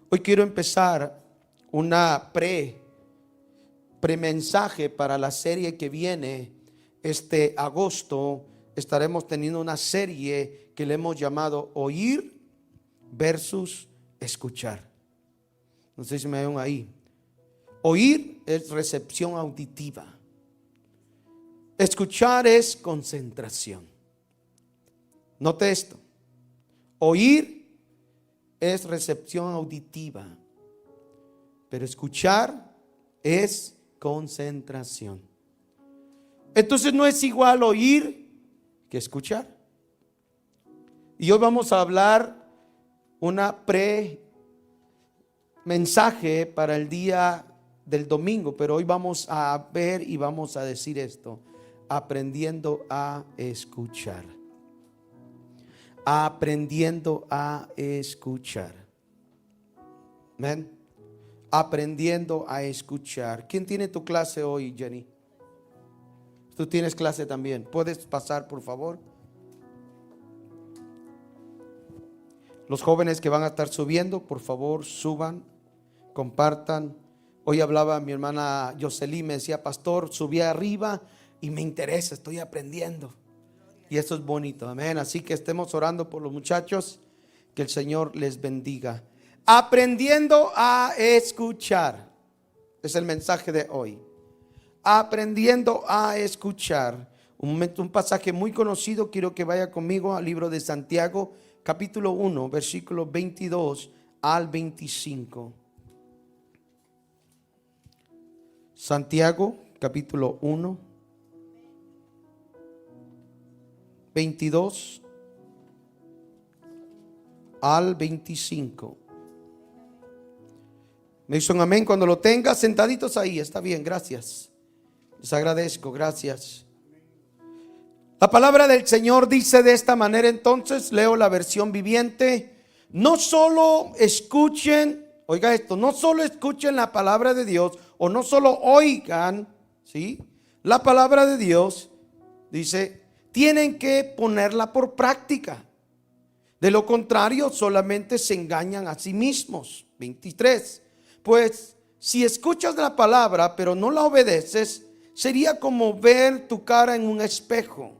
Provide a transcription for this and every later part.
Hoy quiero empezar una premensaje para la serie que viene. Este agosto estaremos teniendo una serie que le hemos llamado Oír versus Escuchar. No sé si me ven ahí. Oír es recepción auditiva. Escuchar es concentración. Note esto. Oír es recepción auditiva, pero escuchar es concentración. Entonces no es igual oír que escuchar. Y hoy vamos a hablar una mensaje para el día del domingo, pero hoy vamos a ver y vamos a decir esto: aprendiendo a escuchar. Aprendiendo a escuchar. Amén. Aprendiendo a escuchar. ¿Quién tiene tu clase hoy, Jenny? Tú tienes clase también. ¿Puedes pasar, por favor? Los jóvenes que van a estar subiendo, por favor, suban, compartan. Hoy hablaba mi hermana Jocelyn, me decía: pastor, subí arriba y me interesa, estoy aprendiendo. Y eso es bonito, amén. Así que estemos orando por los muchachos, que el Señor les bendiga. Aprendiendo a escuchar es el mensaje de hoy. Aprendiendo a escuchar. Un pasaje muy conocido. Quiero que vaya conmigo al libro de Santiago, capítulo 1, versículos 22 al 25. Santiago, capítulo 1, 22 al 25. Me hizo un amén cuando lo tenga. Sentaditos ahí, está bien, gracias. Les agradezco, gracias. La palabra del Señor dice de esta manera. Entonces leo la versión viviente. No solo escuchen, oiga esto, no solo escuchen la palabra de Dios, o no solo oigan, ¿sí?, la palabra de Dios, dice, tienen que ponerla por práctica. De lo contrario, solamente se engañan a sí mismos. 23. Pues si escuchas la palabra pero no la obedeces, sería como ver tu cara en un espejo.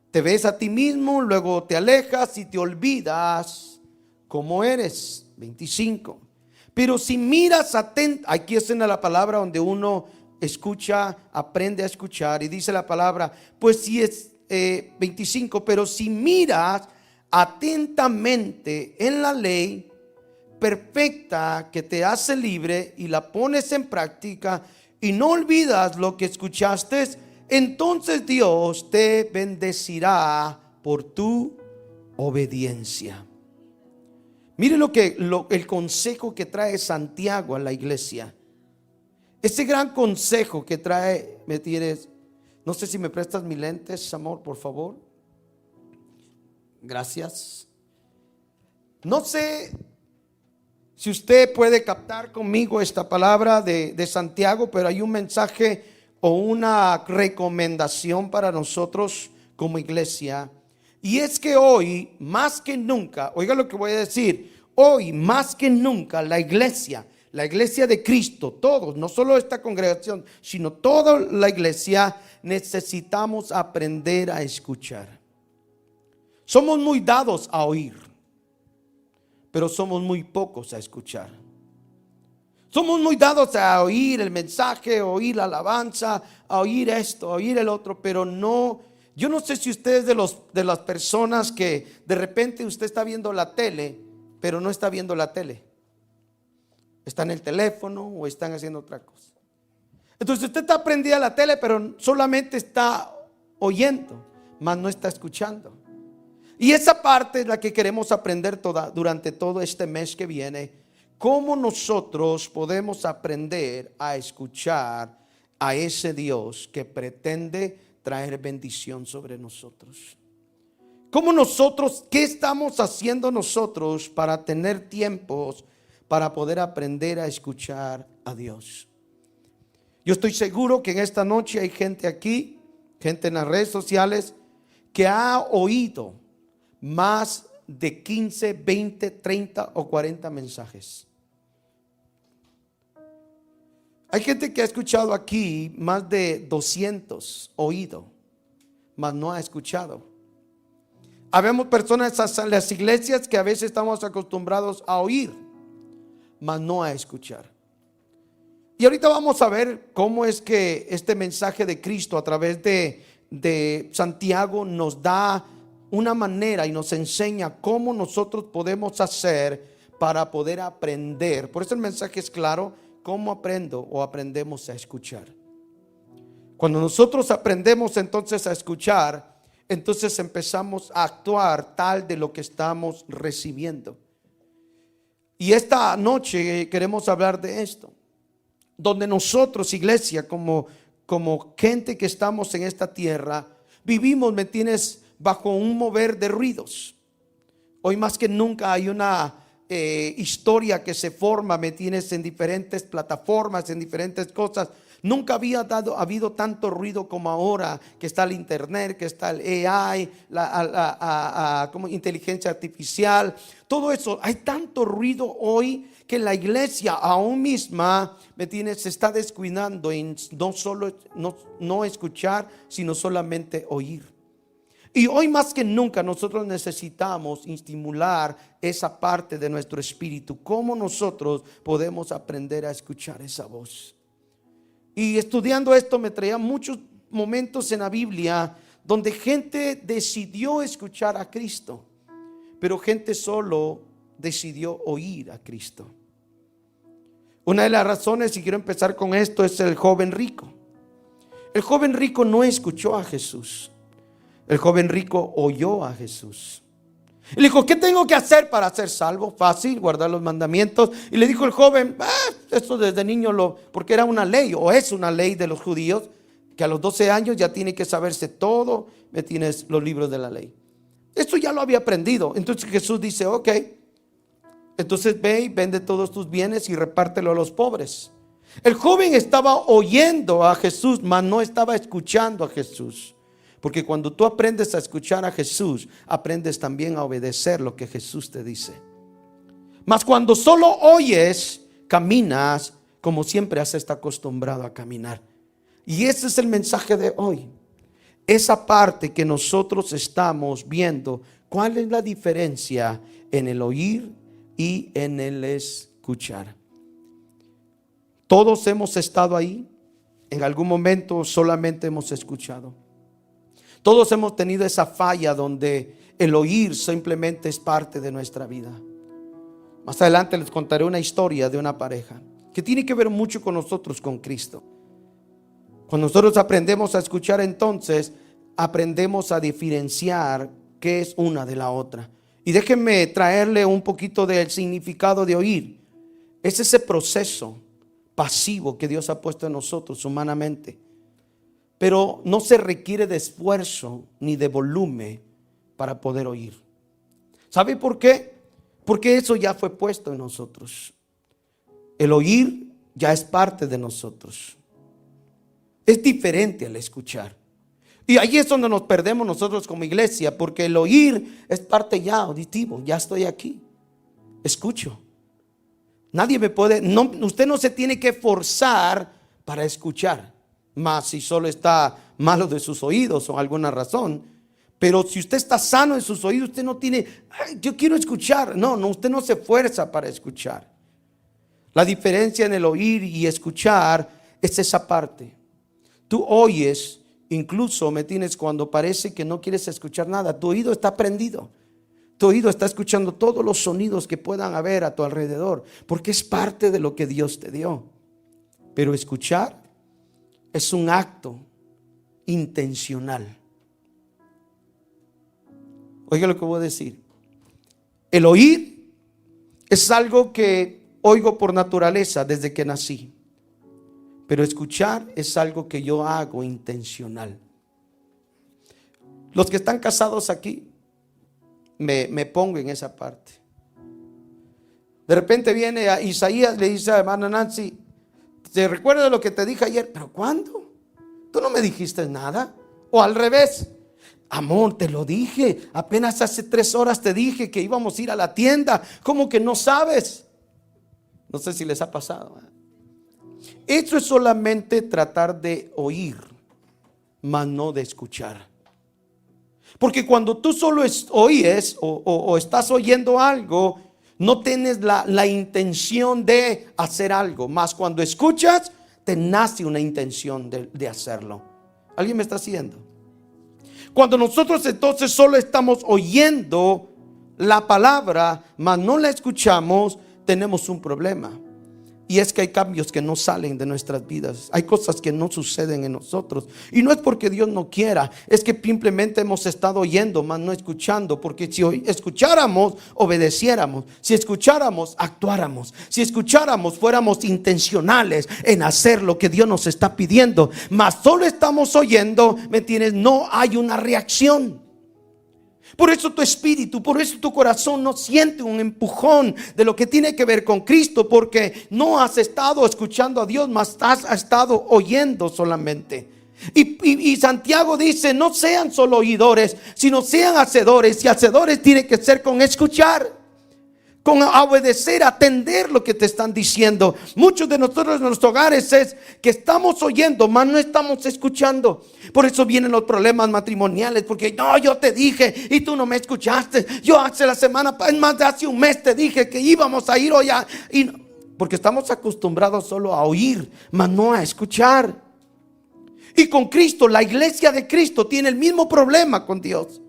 Te ves a ti mismo, luego te alejas y te olvidas cómo eres. 25. Pero si miras atento, aquí es en la palabra donde uno escucha, aprende a escuchar, y dice la palabra, pues si es 25, pero si miras atentamente en la ley perfecta que te hace libre y la pones en práctica y no olvidas lo que escuchaste, entonces Dios te bendecirá por tu obediencia. Mire el consejo que trae Santiago a la iglesia. Ese gran consejo que trae, ¿me tienes? No sé si me prestas mis lentes, amor, por favor. Gracias. No sé si usted puede captar conmigo esta palabra de Santiago, pero hay un mensaje o una recomendación para nosotros como iglesia. Y es que hoy, más que nunca, oiga lo que voy a decir, hoy más que nunca la iglesia de Cristo, todos, no solo esta congregación, sino toda la iglesia, necesitamos aprender a escuchar. Somos muy dados a oír, pero somos muy pocos a escuchar. Somos muy dados a oír el mensaje, a oír la alabanza, a oír esto, a oír el otro, pero no. Yo no sé si usted es de las personas que de repente usted está viendo la tele, pero no está viendo la tele. Está en el teléfono o están haciendo otra cosa. Entonces usted está prendida a la tele, pero solamente está oyendo, mas no está escuchando. Y esa parte es la que queremos aprender durante todo este mes que viene. Cómo nosotros podemos aprender a escuchar a ese Dios que pretende traer bendición sobre nosotros. ¿Cómo nosotros, qué estamos haciendo nosotros para tener tiempos para poder aprender a escuchar a Dios? Yo estoy seguro que en esta noche hay gente aquí, gente en las redes sociales, que ha oído más de 15, 20, 30 o 40 mensajes. Hay gente que ha escuchado aquí más de 200 oído, mas no ha escuchado. Habemos personas en las iglesias que a veces estamos acostumbrados a oír, mas no a escuchar. Y ahorita vamos a ver cómo es que este mensaje de Cristo a través de Santiago nos da una manera y nos enseña cómo nosotros podemos hacer para poder aprender. Por eso el mensaje es claro: ¿cómo aprendo o aprendemos a escuchar? Cuando nosotros aprendemos entonces a escuchar, entonces empezamos a actuar tal de lo que estamos recibiendo. Y esta noche queremos hablar de esto, donde nosotros, iglesia, como gente que estamos en esta tierra, vivimos, ¿me entiendes?, bajo un mover de ruidos. Hoy más que nunca hay una historia que se forma, ¿me entiendes?, en diferentes plataformas, en diferentes cosas. Nunca había habido tanto ruido como ahora, que está el internet, que está el AI, como inteligencia artificial, todo eso. Hay tanto ruido hoy que la iglesia aún misma, ¿me entiendes?, se está descuidando en no escuchar, sino solamente oír. Y hoy más que nunca nosotros necesitamos estimular esa parte de nuestro espíritu. ¿Cómo nosotros podemos aprender a escuchar esa voz? Y estudiando esto me traía muchos momentos en la Biblia donde gente decidió escuchar a Cristo, pero gente solo decidió oír a Cristo. Una de las razones, y quiero empezar con esto, es el joven rico. El joven rico no escuchó a Jesús. El joven rico oyó a Jesús. Y le dijo: ¿qué tengo que hacer para ser salvo? Fácil, guardar los mandamientos. Y le dijo el joven: esto desde niño porque era una ley, o es una ley de los judíos, que a los 12 años ya tiene que saberse todo, me tienes los libros de la ley. Esto ya lo había aprendido. Entonces Jesús dice: ok, entonces ve y vende todos tus bienes y repártelo a los pobres. El joven estaba oyendo a Jesús, mas no estaba escuchando a Jesús. Porque cuando tú aprendes a escuchar a Jesús, aprendes también a obedecer lo que Jesús te dice. Mas cuando solo oyes, caminas como siempre has estado acostumbrado a caminar. Y ese es el mensaje de hoy. Esa parte que nosotros estamos viendo, ¿cuál es la diferencia en el oír y en el escuchar? Todos hemos estado ahí. En algún momento solamente hemos escuchado. Todos hemos tenido esa falla donde el oír simplemente es parte de nuestra vida. Más adelante les contaré una historia de una pareja que tiene que ver mucho con nosotros, con Cristo. Cuando nosotros aprendemos a escuchar, entonces aprendemos a diferenciar qué es una de la otra. Y déjenme traerle un poquito del significado de oír. Es ese proceso pasivo que Dios ha puesto en nosotros humanamente. Pero no se requiere de esfuerzo ni de volumen para poder oír. ¿Sabe por qué? Porque eso ya fue puesto en nosotros. El oír ya es parte de nosotros. Es diferente al escuchar. Y ahí es donde nos perdemos nosotros como iglesia, porque el oír es parte ya auditivo. Ya estoy aquí, escucho. Nadie me puede, usted no se tiene que forzar para escuchar. Más si solo está malo de sus oídos o alguna razón. Pero si usted está sano en sus oídos, usted no tiene: yo quiero escuchar. No, usted no se fuerza para escuchar. La diferencia en el oír y escuchar es esa parte. Tú oyes, incluso me tienes cuando parece que no quieres escuchar nada. Tu oído está prendido. Tu oído está escuchando todos los sonidos que puedan haber a tu alrededor, porque es parte de lo que Dios te dio. Pero escuchar es un acto intencional. Oiga lo que voy a decir. El oír es algo que oigo por naturaleza desde que nací. Pero escuchar es algo que yo hago intencional. Los que están casados aquí, me pongo en esa parte. De repente viene a Isaías, le dice a hermana Nancy: ¿te recuerdas lo que te dije ayer? ¿Pero cuándo? Tú no me dijiste nada. O al revés: amor, te lo dije, apenas hace 3 horas te dije que íbamos a ir a la tienda. ¿Cómo que no sabes? No sé si les ha pasado. Eso es solamente tratar de oír, mas no de escuchar. Porque cuando tú solo oyes o estás oyendo algo, no tienes la intención de hacer algo. Más cuando escuchas, te nace una intención de hacerlo. ¿Alguien me está siguiendo? Cuando nosotros entonces solo estamos oyendo la palabra, mas no la escuchamos, tenemos un problema. Y es que hay cambios que no salen de nuestras vidas. Hay cosas que no suceden en nosotros. Y no es porque Dios no quiera, es que simplemente hemos estado oyendo, mas no escuchando. Porque si escucháramos, obedeciéramos. Si escucháramos, actuáramos. Si escucháramos, fuéramos intencionales en hacer lo que Dios nos está pidiendo. Mas solo estamos oyendo, ¿me entiendes? No hay una reacción. Por eso tu espíritu, por eso tu corazón no siente un empujón de lo que tiene que ver con Cristo, porque no has estado escuchando a Dios, mas has estado oyendo solamente. Y Santiago dice: no sean solo oidores, sino sean hacedores. Y hacedores tiene que ser con escuchar, con obedecer, atender lo que te están diciendo. Muchos de nosotros en nuestros hogares es que estamos oyendo, mas no estamos escuchando. Por eso vienen los problemas matrimoniales, porque no, yo te dije y tú no me escuchaste. Yo hace la semana, es más de hace un mes te dije que íbamos a ir hoy porque estamos acostumbrados solo a oír, mas no a escuchar. Y con Cristo, la iglesia de Cristo tiene el mismo problema con Dios.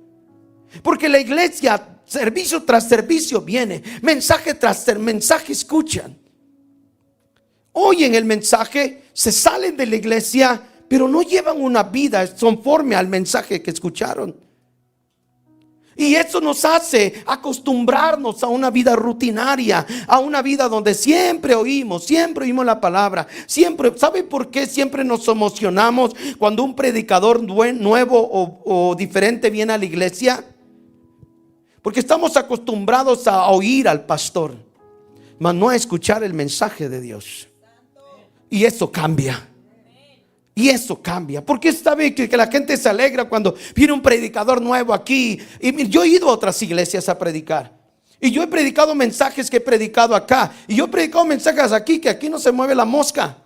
Porque la iglesia, servicio tras servicio viene, mensaje tras mensaje escuchan, oyen el mensaje, se salen de la iglesia, pero no llevan una vida conforme al mensaje que escucharon. Y eso nos hace acostumbrarnos a una vida rutinaria, a una vida donde siempre oímos la palabra. Siempre, ¿sabe por qué siempre nos emocionamos cuando un predicador nuevo o diferente viene a la iglesia? Porque estamos acostumbrados a oír al pastor, mas no a escuchar el mensaje de Dios. Y eso cambia. Y eso cambia. Porque sabe que la gente se alegra cuando viene un predicador nuevo aquí. Y yo he ido a otras iglesias a predicar. Y yo he predicado mensajes que he predicado acá. Y yo he predicado mensajes aquí que aquí no se mueve la mosca.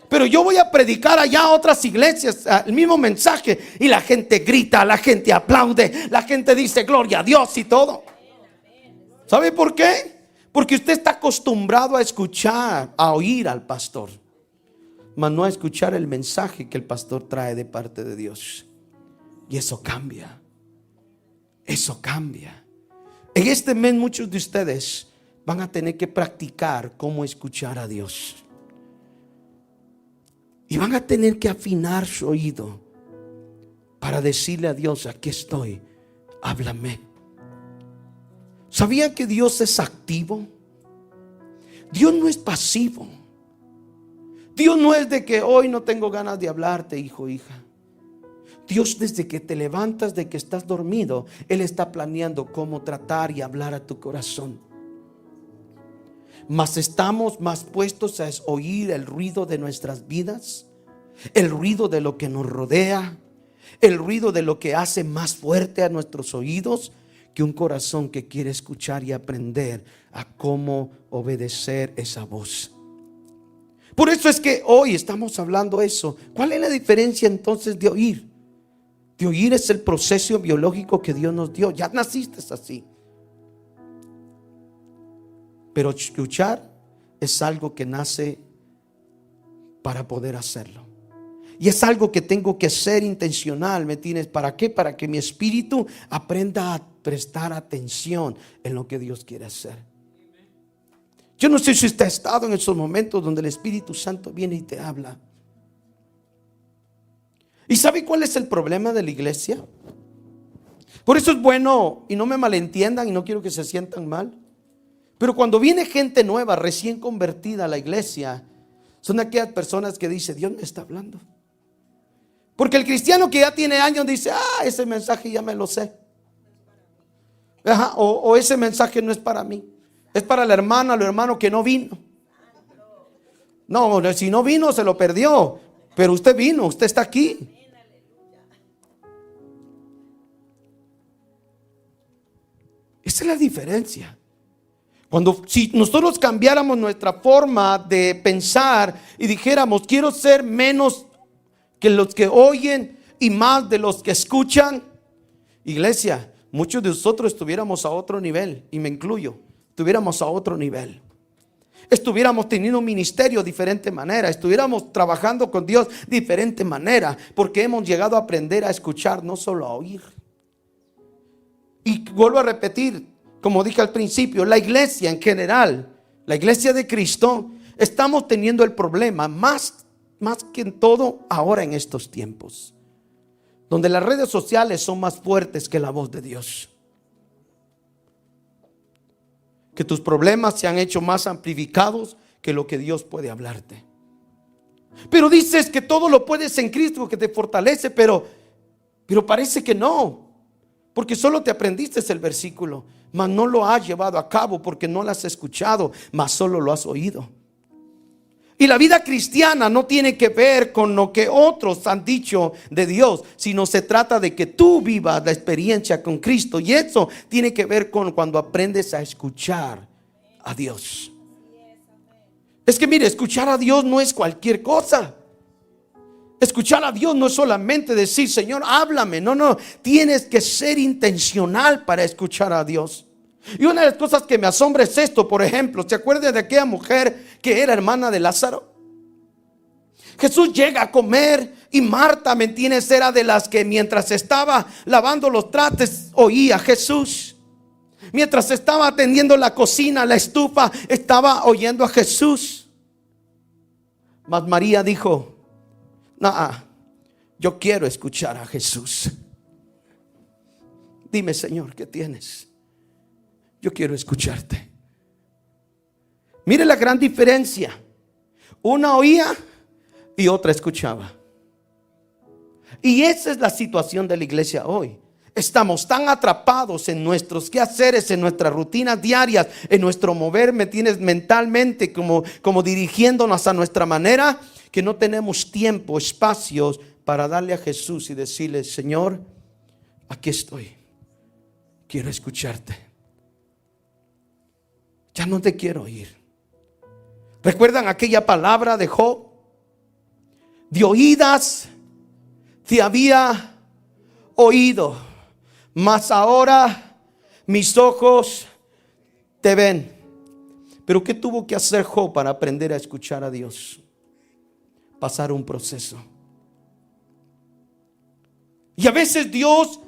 Pero yo voy a predicar allá a otras iglesias el mismo mensaje y la gente grita, la gente aplaude, la gente dice gloria a Dios y todo. ¿Sabe por qué? Porque usted está acostumbrado a escuchar, a oír al pastor, mas no a escuchar el mensaje que el pastor trae de parte de Dios. Y eso cambia. Eso cambia. En este mes muchos de ustedes van a tener que practicar cómo escuchar a Dios. Y van a tener que afinar su oído para decirle a Dios: aquí estoy, háblame. ¿Sabían que Dios es activo? Dios no es pasivo. Dios no es de que hoy no tengo ganas de hablarte, hijo, hija. Dios, desde que te levantas, de que estás dormido, Él está planeando cómo tratar y hablar a tu corazón. Mas estamos más puestos a oír el ruido de nuestras vidas, el ruido de lo que nos rodea, el ruido de lo que hace más fuerte a nuestros oídos, que un corazón que quiere escuchar y aprender a cómo obedecer esa voz. Por eso es que hoy estamos hablando eso. ¿Cuál es la diferencia entonces de oír? De oír es el proceso biológico que Dios nos dio. Ya naciste así. Pero escuchar es algo que nace para poder hacerlo. Y es algo que tengo que ser intencional, ¿me entiendes? ¿Para qué? Para que mi espíritu aprenda a prestar atención en lo que Dios quiere hacer. Yo no sé si usted ha estado en esos momentos donde el Espíritu Santo viene y te habla. ¿Y sabe cuál es el problema de la iglesia? Por eso es bueno, y no me malentiendan y no quiero que se sientan mal, pero cuando viene gente nueva, recién convertida a la iglesia, son aquellas personas que dicen: Dios me está hablando. Porque el cristiano que ya tiene años dice: ese mensaje ya me lo sé. O ese mensaje no es para mí, es para la hermana, el hermano que no vino. No, si no vino se lo perdió, pero usted vino, usted está aquí. Esa es la diferencia. Si nosotros cambiáramos nuestra forma de pensar y dijéramos, quiero ser menos que los que oyen y más de los que escuchan, iglesia, muchos de nosotros estuviéramos a otro nivel, y me incluyo, estuviéramos a otro nivel. Estuviéramos teniendo un ministerio de diferente manera, estuviéramos trabajando con Dios de diferente manera, porque hemos llegado a aprender a escuchar, no solo a oír. Y vuelvo a repetir, como dije al principio, la iglesia en general, la iglesia de Cristo, estamos teniendo el problema más que en todo ahora en estos tiempos, donde las redes sociales son más fuertes que la voz de Dios. Que tus problemas se han hecho más amplificados que lo que Dios puede hablarte. Pero dices que todo lo puedes en Cristo que te fortalece, pero parece que no, porque solo te aprendiste el versículo, mas no lo has llevado a cabo porque no lo has escuchado, mas solo lo has oído. Y la vida cristiana no tiene que ver con lo que otros han dicho de Dios, sino se trata de que tú vivas la experiencia con Cristo. Y eso tiene que ver con cuando aprendes a escuchar a Dios. Es que mire, escuchar a Dios no es cualquier cosa. Escuchar a Dios no es solamente decir, Señor, háblame. No, tienes que ser intencional para escuchar a Dios. Y una de las cosas que me asombra es esto, por ejemplo, ¿se acuerdan de aquella mujer que era hermana de Lázaro? Jesús llega a comer y Marta, ¿me entiendes? Era de las que mientras estaba lavando los trastes oía a Jesús. Mientras estaba atendiendo la cocina, la estufa, estaba oyendo a Jesús. Mas María dijo, no, yo quiero escuchar a Jesús. Dime, Señor, ¿qué tienes? Yo quiero escucharte. Mire la gran diferencia. Una oía y otra escuchaba. Y esa es la situación de la iglesia hoy. Estamos tan atrapados en nuestros quehaceres, en nuestras rutinas diarias, en nuestro mover, ¿me tienes? Mentalmente, como dirigiéndonos a nuestra manera, que no tenemos tiempo, espacios para darle a Jesús y decirle, Señor, aquí estoy. Quiero escucharte. Ya no te quiero oír. ¿Recuerdan aquella palabra de Job? De oídas te había oído, mas ahora mis ojos te ven. Pero ¿qué tuvo que hacer Job para aprender a escuchar a Dios? Pasar un proceso. Y a veces Dios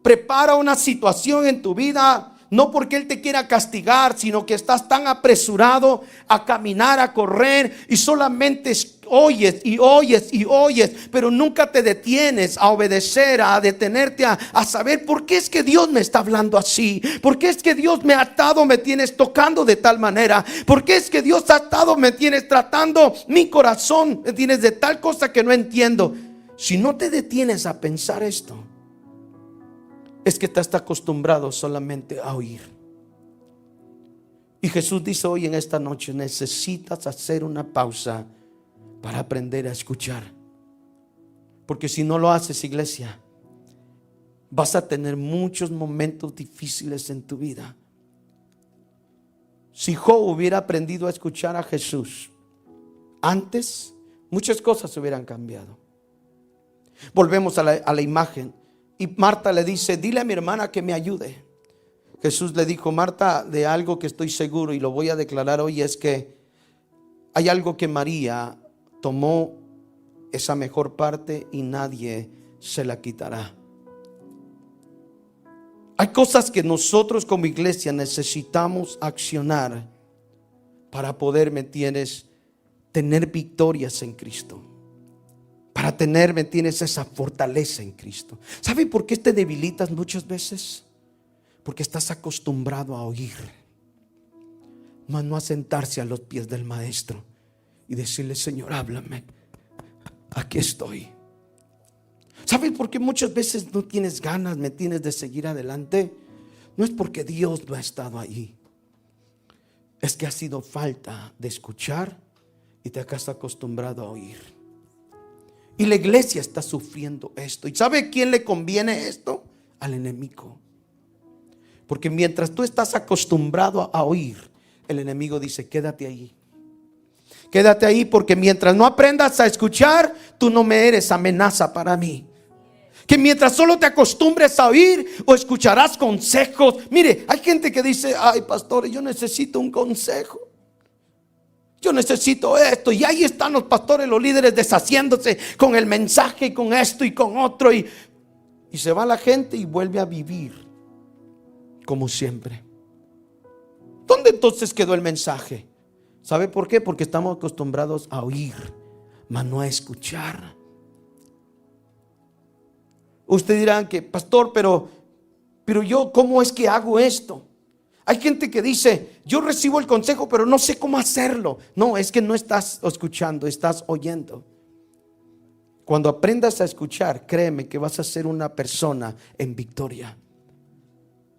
prepara una situación en tu vida, no porque Él te quiera castigar, sino que estás tan apresurado a caminar, a correr, y solamente oyes y oyes y oyes, pero nunca te detienes a obedecer, a detenerte a saber por qué es que Dios me está hablando así, por qué es que Dios me ha estado, me tienes tocando de tal manera, por qué es que Dios ha estado, me tienes tratando mi corazón, me tienes de tal cosa que no entiendo. Si no te detienes a pensar esto, es que estás acostumbrado solamente a oír. Y Jesús dice hoy en esta noche, necesitas hacer una pausa para aprender a escuchar. Porque si no lo haces, iglesia, vas a tener muchos momentos difíciles en tu vida. Si Job hubiera aprendido a escuchar a Jesús antes, muchas cosas hubieran cambiado. Volvemos a la imagen. Y Marta le dice, dile a mi hermana que me ayude. Jesús le dijo, Marta, de algo que estoy seguro y lo voy a declarar hoy, es que hay algo que María tomó, esa mejor parte, y nadie se la quitará. Hay cosas que nosotros como iglesia necesitamos accionar para poder, ¿me entiendes?, tener victorias en Cristo. Para tener, ¿me entiendes?, esa fortaleza en Cristo. ¿Sabe por qué te debilitas muchas veces? Porque estás acostumbrado a oír, mas no a sentarse a los pies del maestro y decirle, Señor, háblame, aquí estoy. ¿Sabes por qué muchas veces no tienes ganas, me tienes, de seguir adelante? No es porque Dios no ha estado ahí, es que ha sido falta de escuchar y te has acostumbrado a oír. Y la iglesia está sufriendo esto. ¿Y sabe quién le conviene esto? Al enemigo. Porque mientras tú estás acostumbrado a oír, el enemigo dice: quédate ahí. Quédate ahí, porque mientras no aprendas a escuchar, tú no me eres amenaza para mí. Que mientras solo te acostumbres a oír, o escucharás consejos. Mire, hay gente que dice: ay, pastor, yo necesito un consejo, yo necesito esto. Y ahí están los pastores, los líderes, deshaciéndose con el mensaje y con esto y con otro. Y se va la gente y vuelve a vivir como siempre. ¿Dónde entonces quedó el mensaje? ¿Sabe por qué? Porque estamos acostumbrados a oír, mas no a escuchar. Usted dirá que, pastor, pero yo, ¿cómo es que hago esto? Hay gente que dice: yo recibo el consejo, pero no sé cómo hacerlo. No, es que no estás escuchando, estás oyendo. Cuando aprendas a escuchar, créeme que vas a ser una persona en victoria.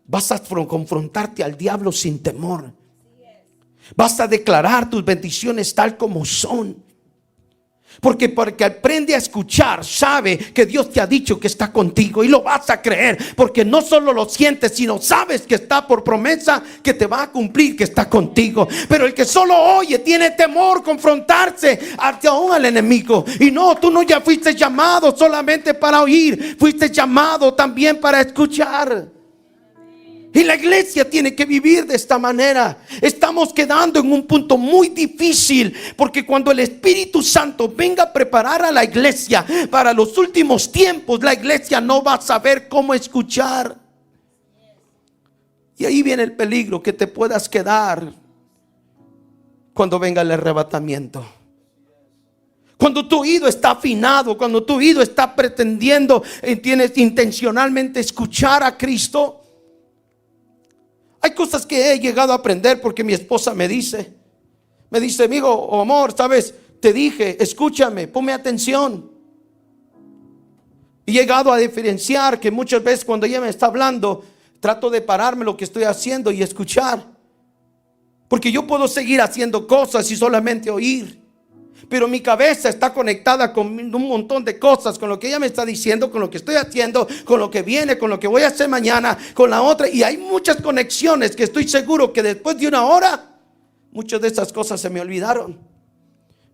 Vas a confrontarte al diablo sin temor. Vas a declarar tus bendiciones tal como son. Porque aprende a escuchar, sabe que Dios te ha dicho que está contigo, y lo vas a creer, porque no solo lo sientes, sino sabes que está por promesa, que te va a cumplir, que está contigo. Pero el que solo oye tiene temor confrontarse aún al enemigo. Y no, tú no ya fuiste llamado solamente para oír, fuiste llamado también para escuchar. Y la iglesia tiene que vivir de esta manera. Estamos quedando en un punto muy difícil, porque cuando el Espíritu Santo venga a preparar a la iglesia para los últimos tiempos, la iglesia no va a saber cómo escuchar. Y ahí viene el peligro, que te puedas quedar cuando venga el arrebatamiento. Cuando tu oído está afinado, cuando tu oído está pretendiendo, tienes intencionalmente escuchar a Cristo. Hay cosas que he llegado a aprender porque mi esposa me dice, amigo o amor, sabes, te dije, escúchame, ponme atención. He llegado a diferenciar que muchas veces cuando ella me está hablando, trato de pararme lo que estoy haciendo y escuchar. Porque yo puedo seguir haciendo cosas y solamente oír, pero mi cabeza está conectada con un montón de cosas, con lo que ella me está diciendo, con lo que estoy haciendo, con lo que viene, con lo que voy a hacer mañana, con la otra. Y hay muchas conexiones que estoy seguro que después de una hora, muchas de esas cosas se me olvidaron.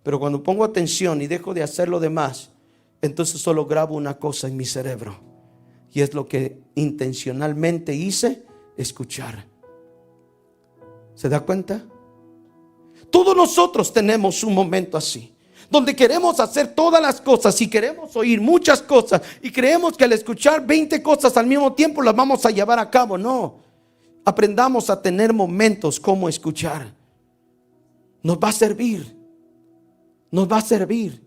Pero cuando pongo atención y dejo de hacer lo demás, entonces solo grabo una cosa en mi cerebro, y es lo que intencionalmente hice: escuchar. ¿Se da cuenta? Todos nosotros tenemos un momento así, donde queremos hacer todas las cosas y queremos oír muchas cosas, y creemos que al escuchar 20 cosas al mismo tiempo las vamos a llevar a cabo. No, aprendamos a tener momentos como escuchar. Nos va a servir. Nos va a servir.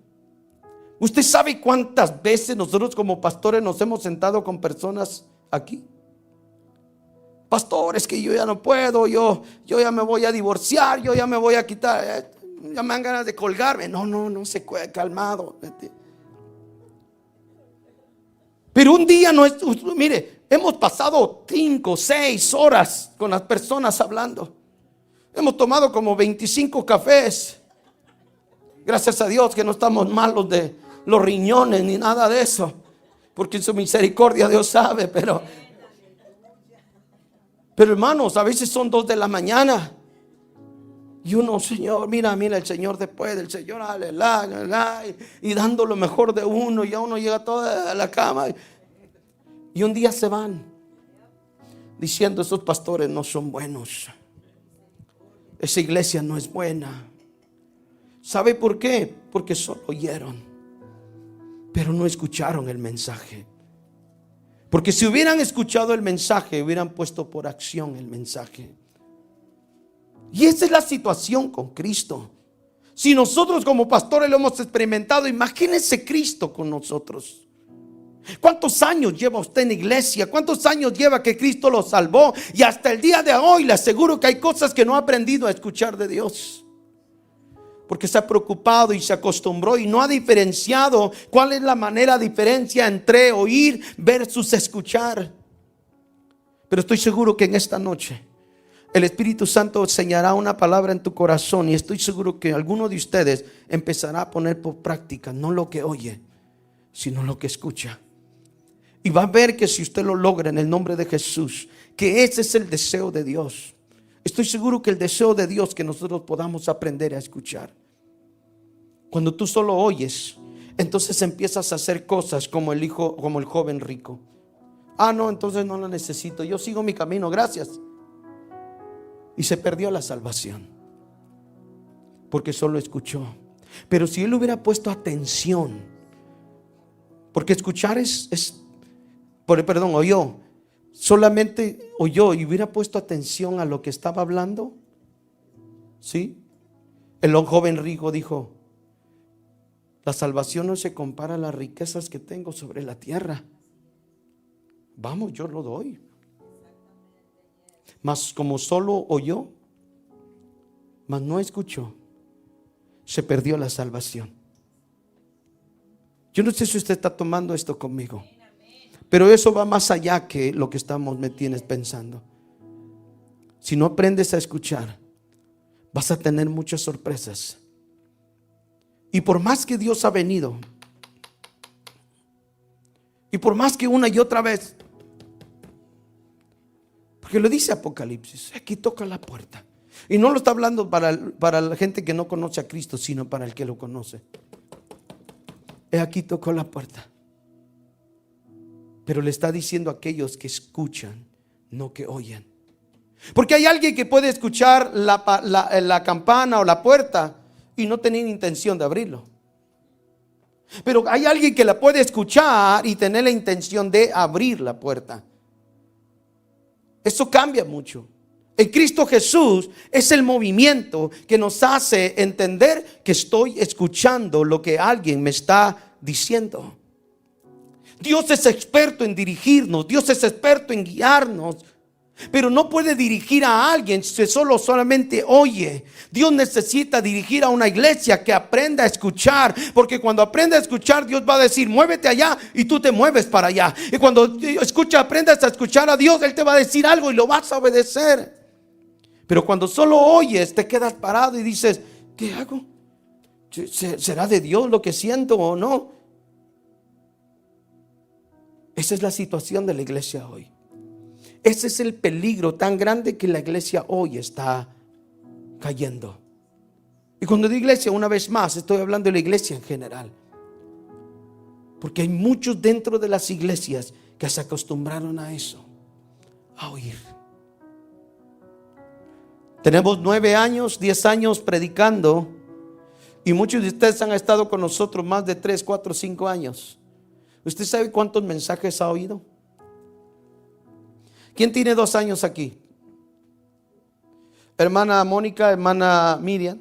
¿Usted sabe cuántas veces nosotros como pastores nos hemos sentado con personas aquí? Pastor, es que yo ya no puedo, yo ya me voy a divorciar, yo ya me voy a quitar, ya me dan ganas de colgarme. No se puede, calmado. Pero un día no es, mire, hemos pasado 5, 6 horas con las personas hablando. Hemos tomado como 25 cafés. Gracias a Dios que no estamos malos de los riñones ni nada de eso, porque en su misericordia Dios sabe. Pero hermanos, a veces son 2 de la mañana y uno: Señor, mira, el Señor después del Señor, aleluya, y dando lo mejor de uno, y ya uno llega toda a la cama, y un día se van diciendo: esos pastores no son buenos, esa iglesia no es buena. ¿Sabe por qué? Porque solo oyeron, pero no escucharon el mensaje. Porque si hubieran escuchado el mensaje, hubieran puesto por acción el mensaje. Y esa es la situación con Cristo. Si nosotros como pastores lo hemos experimentado, imagínense Cristo con nosotros. ¿Cuántos años lleva usted en iglesia? ¿Cuántos años lleva que Cristo lo salvó? Y hasta el día de hoy le aseguro que hay cosas que no ha aprendido a escuchar de Dios, porque se ha preocupado y se acostumbró y no ha diferenciado cuál es la diferencia entre oír versus escuchar. Pero estoy seguro que en esta noche el Espíritu Santo enseñará una palabra en tu corazón, y estoy seguro que alguno de ustedes empezará a poner por práctica no lo que oye, sino lo que escucha. Y va a ver que si usted lo logra en el nombre de Jesús, que ese es el deseo de Dios. Estoy seguro que el deseo de Dios que nosotros podamos aprender a escuchar. Cuando tú solo oyes, entonces empiezas a hacer cosas como el joven rico. No, entonces no lo necesito, yo sigo mi camino, gracias. Y se perdió la salvación porque solo escuchó. Pero si él hubiera puesto atención, porque escuchar oyó, solamente oyó y hubiera puesto atención a lo que estaba hablando, ¿sí? El joven rico dijo: la salvación no se compara a las riquezas que tengo sobre la tierra. Vamos, yo lo doy. Mas como solo oyó, mas no escuchó, se perdió la salvación. Yo no sé si usted está tomando esto conmigo, pero eso va más allá que lo que me tienes pensando. Si no aprendes a escuchar, vas a tener muchas sorpresas. Y por más que Dios ha venido, y por más que una y otra vez, porque lo dice Apocalipsis, aquí toca la puerta. Y no lo está hablando para la gente que no conoce a Cristo, sino para el que lo conoce. Aquí tocó la puerta. Pero le está diciendo a aquellos que escuchan, no que oyen. Porque hay alguien que puede escuchar la campana o la puerta y no tener intención de abrirlo. Pero hay alguien que la puede escuchar y tener la intención de abrir la puerta. Eso cambia mucho. En Cristo Jesús es el movimiento que nos hace entender que estoy escuchando lo que alguien me está diciendo. Dios es experto en dirigirnos, Dios es experto en guiarnos, pero no puede dirigir a alguien si solamente oye. Dios necesita dirigir a una iglesia que aprenda a escuchar, porque cuando aprenda a escuchar, Dios va a decir: muévete allá, y tú te mueves para allá. Y cuando aprendas a escuchar a Dios, Él te va a decir algo y lo vas a obedecer. Pero cuando solo oyes, te quedas parado y dices: ¿qué hago? ¿Será de Dios lo que siento o no? Esa es la situación de la iglesia hoy. Ese es el peligro tan grande que la iglesia hoy está cayendo. Y cuando digo iglesia, una vez más, estoy hablando de la iglesia en general. Porque hay muchos dentro de las iglesias que se acostumbraron a eso, a oír. Tenemos 9 años, 10 años predicando, y muchos de ustedes han estado con nosotros más de 3, 4, 5 años. ¿Usted sabe cuántos mensajes ha oído? ¿Quién tiene 2 años aquí? Hermana Mónica, hermana Miriam,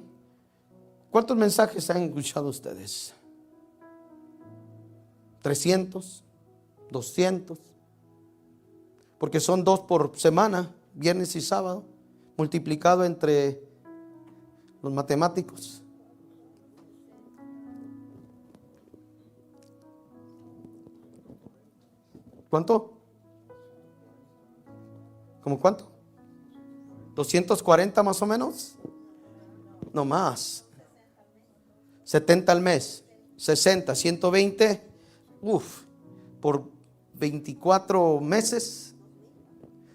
¿cuántos mensajes han escuchado ustedes? 300, 200, porque son 2 por semana, viernes y sábado, multiplicado entre los matemáticos. ¿Cuánto? ¿Cómo cuánto? 240 más o menos. No más. 70 al mes. 60, 120. Por 24 meses.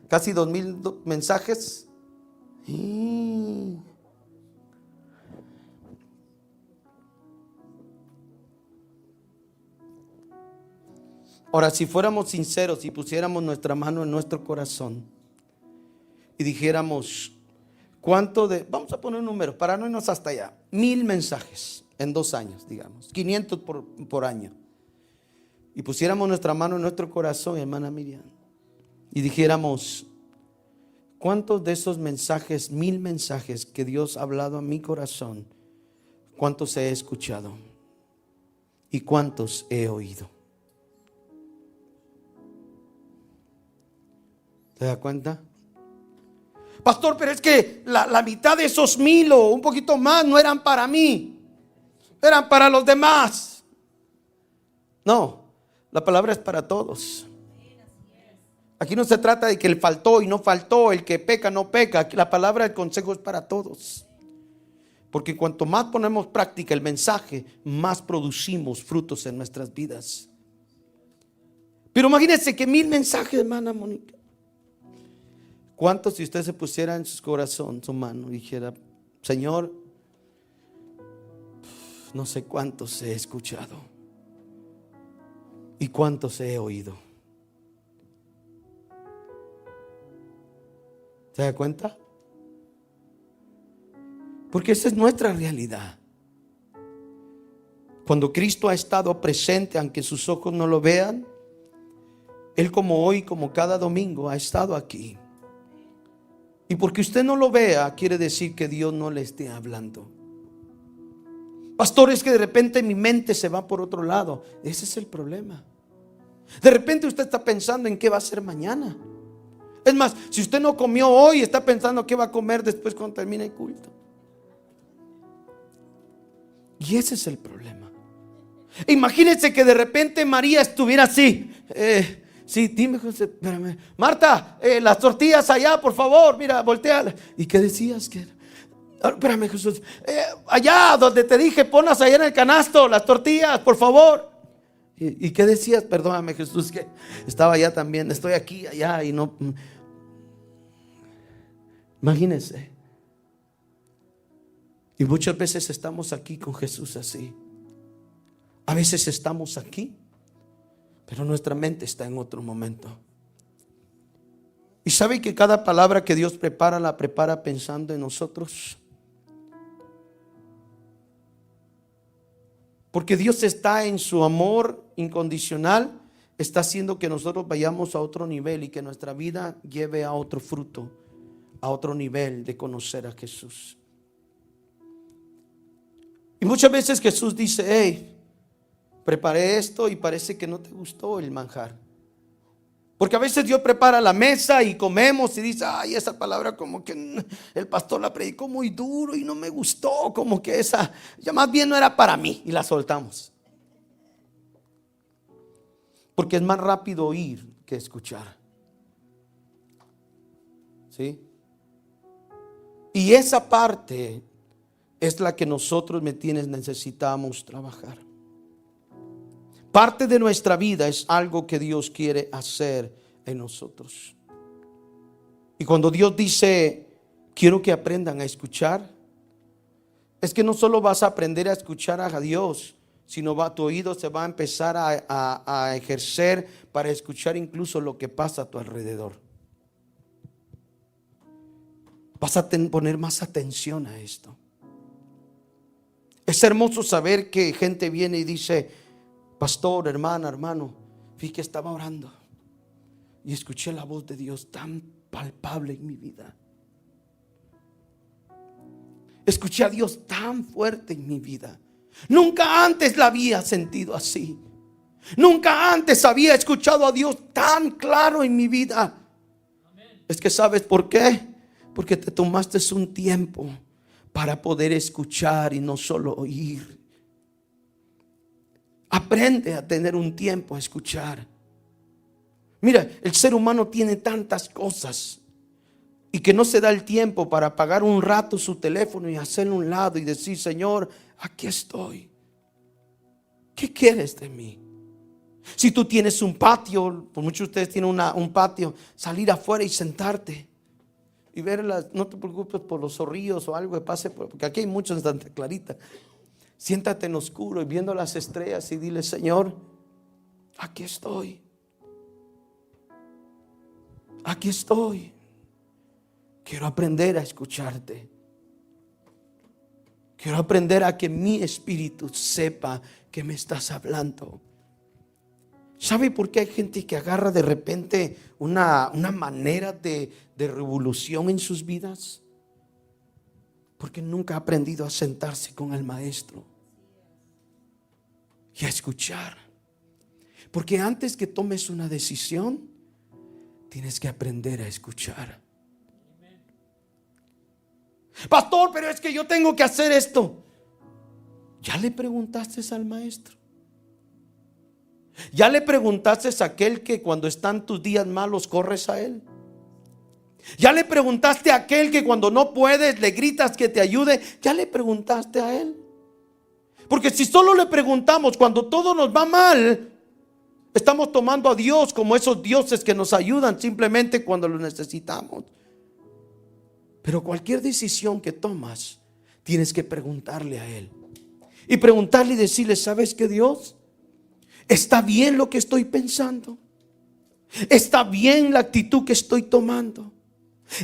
Casi 2000 mensajes. Ahora, si fuéramos sinceros y pusiéramos nuestra mano en nuestro corazón y dijéramos: vamos a poner un número para no irnos hasta allá, 1000 mensajes en 2 años, digamos, 500 por año, y pusiéramos nuestra mano en nuestro corazón, hermana Miriam, y dijéramos: ¿cuántos de esos mensajes, 1000 mensajes que Dios ha hablado a mi corazón, cuántos he escuchado y cuántos he oído? ¿Te das cuenta? Pastor, pero es que la mitad de esos 1000 o un poquito más no eran para mí, eran para los demás. No, la palabra es para todos. Aquí no se trata de que el faltó y no faltó, el que peca no peca. Aquí la palabra del consejo es para todos. Porque cuanto más ponemos práctica el mensaje, más producimos frutos en nuestras vidas. Pero imagínense que 1000 mensajes, hermana Mónica. ¿Cuántos si usted se pusiera en su corazón su mano y dijera: Señor, no sé cuántos he escuchado y cuántos he oído? ¿Se da cuenta? Porque esa es nuestra realidad. Cuando Cristo ha estado presente, aunque sus ojos no lo vean, Él, como hoy, como cada domingo, ha estado aquí. Y porque usted no lo vea, quiere decir que Dios no le esté hablando. Pastor, es que de repente mi mente se va por otro lado. Ese es el problema. De repente usted está pensando en qué va a hacer mañana. Es más, si usted no comió hoy, está pensando qué va a comer después cuando termine el culto. Y ese es el problema. Imagínense que de repente María estuviera así. Sí, dime, José, espérame. Marta, las tortillas allá, por favor, mira, voltea. ¿Y qué decías? Espérame, Jesús. Allá donde te dije, ponlas allá en el canasto, las tortillas, por favor. ¿Y qué decías? Perdóname, Jesús, que estaba allá también. Estoy aquí, allá y no. Imagínense. Y muchas veces estamos aquí con Jesús así. A veces estamos aquí, pero nuestra mente está en otro momento. Y sabe que cada palabra que Dios prepara, la prepara pensando en nosotros. Porque Dios está en su amor incondicional, está haciendo que nosotros vayamos a otro nivel y que nuestra vida lleve a otro fruto, a otro nivel de conocer a Jesús. Y muchas veces Jesús dice: hey, preparé esto y parece que no te gustó el manjar. Porque a veces Dios prepara la mesa y comemos y dice: ay, esa palabra como que el pastor la predicó muy duro y no me gustó, como que esa ya más bien no era para mí, y la soltamos. Porque es más rápido oír que escuchar. ¿Sí? Y esa parte es la que nosotros, necesitamos trabajar. Parte de nuestra vida es algo que Dios quiere hacer en nosotros. Y cuando Dios dice: quiero que aprendan a escuchar, es que no solo vas a aprender a escuchar a Dios, sino tu oído se va a empezar a ejercer para escuchar incluso lo que pasa a tu alrededor. Vas a poner más atención a esto. Es hermoso saber que gente viene y dice: pastor, hermana, hermano, fíjate que estaba orando y escuché la voz de Dios tan palpable en mi vida. Escuché a Dios tan fuerte en mi vida. Nunca antes la había sentido así. Nunca antes había escuchado a Dios tan claro en mi vida. Es que ¿sabes por qué? Porque te tomaste un tiempo para poder escuchar y no solo oír. Aprende a tener un tiempo a escuchar. Mira, el ser humano tiene tantas cosas y que no se da el tiempo para apagar un rato su teléfono y hacerlo a un lado y decir: Señor, aquí estoy. ¿Qué quieres de mí? Si tú tienes un patio, por muchos de ustedes tienen un patio, salir afuera y sentarte y verlas. No te preocupes por los zorrillos o algo que pase, porque aquí hay muchos en Santa Clarita. Siéntate en oscuro y viendo las estrellas y dile: Señor, aquí estoy. Aquí estoy. Quiero aprender a escucharte. Quiero aprender a que mi espíritu sepa que me estás hablando. ¿Sabe por qué hay gente que agarra de repente una manera de revolución en sus vidas? Porque nunca ha aprendido a sentarse con el maestro y a escuchar. Porque antes que tomes una decisión, tienes que aprender a escuchar. Pastor, pero es que yo tengo que hacer esto. ¿Ya le preguntaste al maestro? ¿Ya le preguntaste a aquel que cuando están tus días malos corres a él? ¿Ya le preguntaste a aquel que cuando no puedes le gritas que te ayude? ¿Ya le preguntaste a él? Porque si solo le preguntamos cuando todo nos va mal, estamos tomando a Dios como esos dioses que nos ayudan simplemente cuando lo necesitamos. Pero cualquier decisión que tomas, tienes que preguntarle a Él. Y preguntarle y decirle, ¿sabes qué, Dios? ¿Está bien lo que estoy pensando? ¿Está bien la actitud que estoy tomando?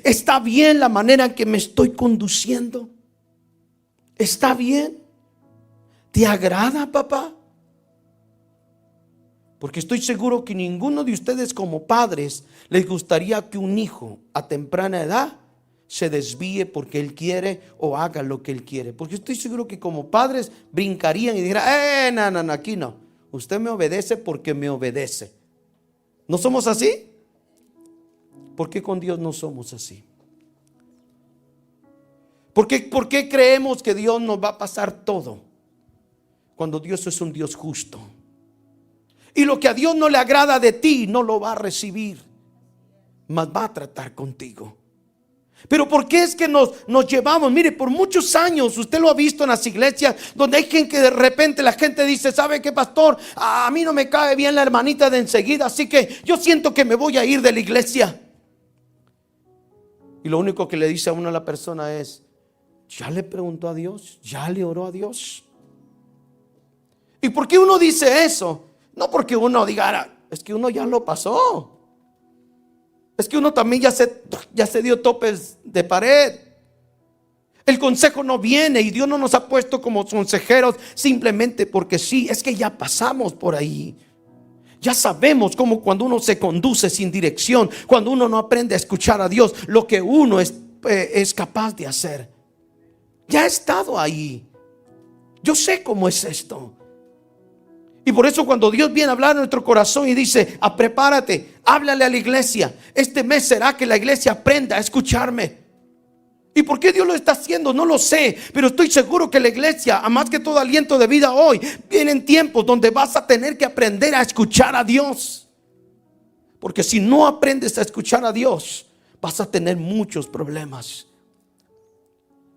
¿Está bien la manera en que me estoy conduciendo? ¿Está bien? ¿Te agrada, papá? Porque estoy seguro que ninguno de ustedes como padres les gustaría que un hijo a temprana edad se desvíe porque él quiere o haga lo que él quiere. Porque estoy seguro que como padres brincarían y dirían, no, aquí no. Usted me obedece porque me obedece. ¿No somos así? ¿Por qué con Dios no somos así? ¿Por qué creemos que Dios nos va a pasar todo cuando Dios es un Dios justo? Y lo que a Dios no le agrada de ti no lo va a recibir, mas va a tratar contigo. Pero ¿por qué es que nos llevamos? Mire, por muchos años usted lo ha visto en las iglesias donde hay gente que de repente la gente dice, ¿sabe qué, pastor? A mí no me cae bien la hermanita de enseguida, así que yo siento que me voy a ir de la iglesia. Y lo único que le dice a uno a la persona es, ¿ya le preguntó a Dios? ¿Ya le oró a Dios? ¿Y por qué uno dice eso? No porque uno diga, es que uno ya lo pasó. Es que uno también ya se dio topes de pared. El consejo no viene y Dios no nos ha puesto como consejeros simplemente porque sí. Es que ya pasamos por ahí. Ya sabemos cómo cuando uno se conduce sin dirección, cuando uno no aprende a escuchar a Dios, lo que uno es capaz de hacer. Ya he estado ahí. Yo sé cómo es esto. Y por eso cuando Dios viene a hablar a nuestro corazón y dice, prepárate, háblale a la iglesia. Este mes será que la iglesia aprenda a escucharme. ¿Y por qué Dios lo está haciendo? No lo sé, pero estoy seguro que la iglesia, a más que todo aliento de vida hoy, vienen tiempos donde vas a tener que aprender a escuchar a Dios. Porque si no aprendes a escuchar a Dios, vas a tener muchos problemas.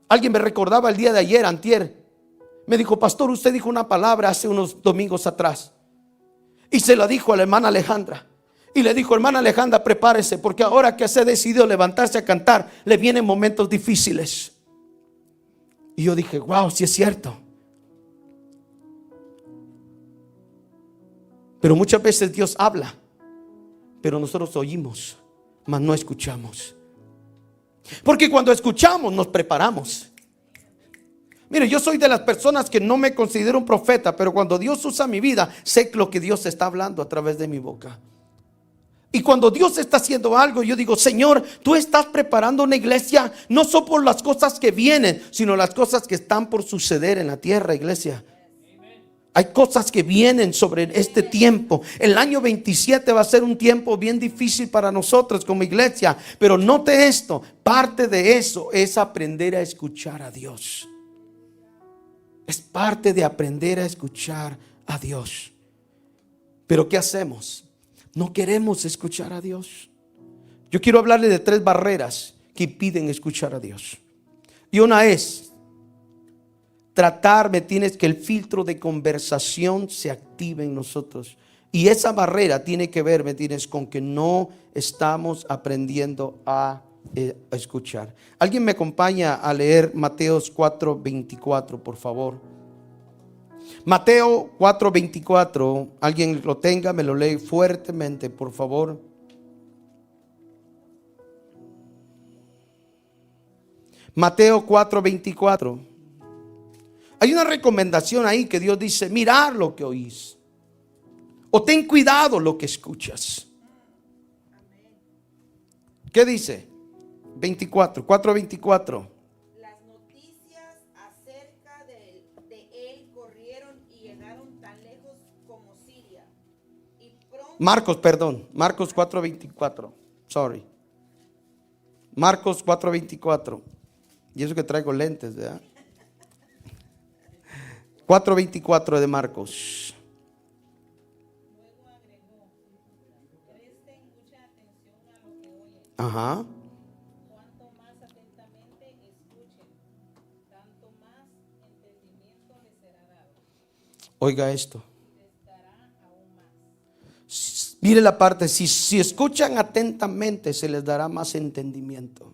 Alguien me recordaba el día de ayer, antier. Me dijo, pastor, usted dijo una palabra hace unos domingos atrás. Y se la dijo a la hermana Alejandra. Y le dijo, hermana Alejandra, prepárese, porque ahora que se ha decidido levantarse a cantar, le vienen momentos difíciles. Y yo dije, wow, sí es cierto. Pero muchas veces Dios habla, pero nosotros oímos, mas no escuchamos. Porque cuando escuchamos nos preparamos. Mire, yo soy de las personas que no me considero un profeta, pero cuando Dios usa mi vida, sé lo que Dios está hablando a través de mi boca. Y cuando Dios está haciendo algo, yo digo, Señor, tú estás preparando una iglesia, no solo por las cosas que vienen, sino las cosas que están por suceder en la tierra, iglesia. Hay cosas que vienen sobre este tiempo. El año 27 va a ser un tiempo bien difícil para nosotros como iglesia. Pero note esto, parte de eso es aprender a escuchar a Dios. Es parte de aprender a escuchar a Dios. Pero ¿qué hacemos? No queremos escuchar a Dios. Yo quiero hablarle de 3 barreras que impiden escuchar a Dios. Y una es tienes que el filtro de conversación se active en nosotros. Y esa barrera tiene que ver, con que no estamos aprendiendo a escuchar. ¿Alguien me acompaña a leer Mateo 4:24, por favor? Mateo 4:24. Alguien lo tenga, me lo lee fuertemente, por favor. Mateo 4:24. Hay una recomendación ahí que Dios dice: mirar lo que oís, o ten cuidado lo que escuchas. ¿Qué dice? 4:24. Las noticias acerca de él corrieron y llegaron tan lejos como Siria. Y pronto... Marcos 4:24. Sorry. Marcos 4:24. Y eso que traigo lentes, ¿verdad? 4:24 de Marcos. Luego agregó: presten mucha atención a lo que oyen. Ajá. Cuanto más atentamente escuchen, tanto más entendimiento les será dado. Oiga esto. Les dará aún más. Mire la parte, si escuchan atentamente, se les dará más entendimiento.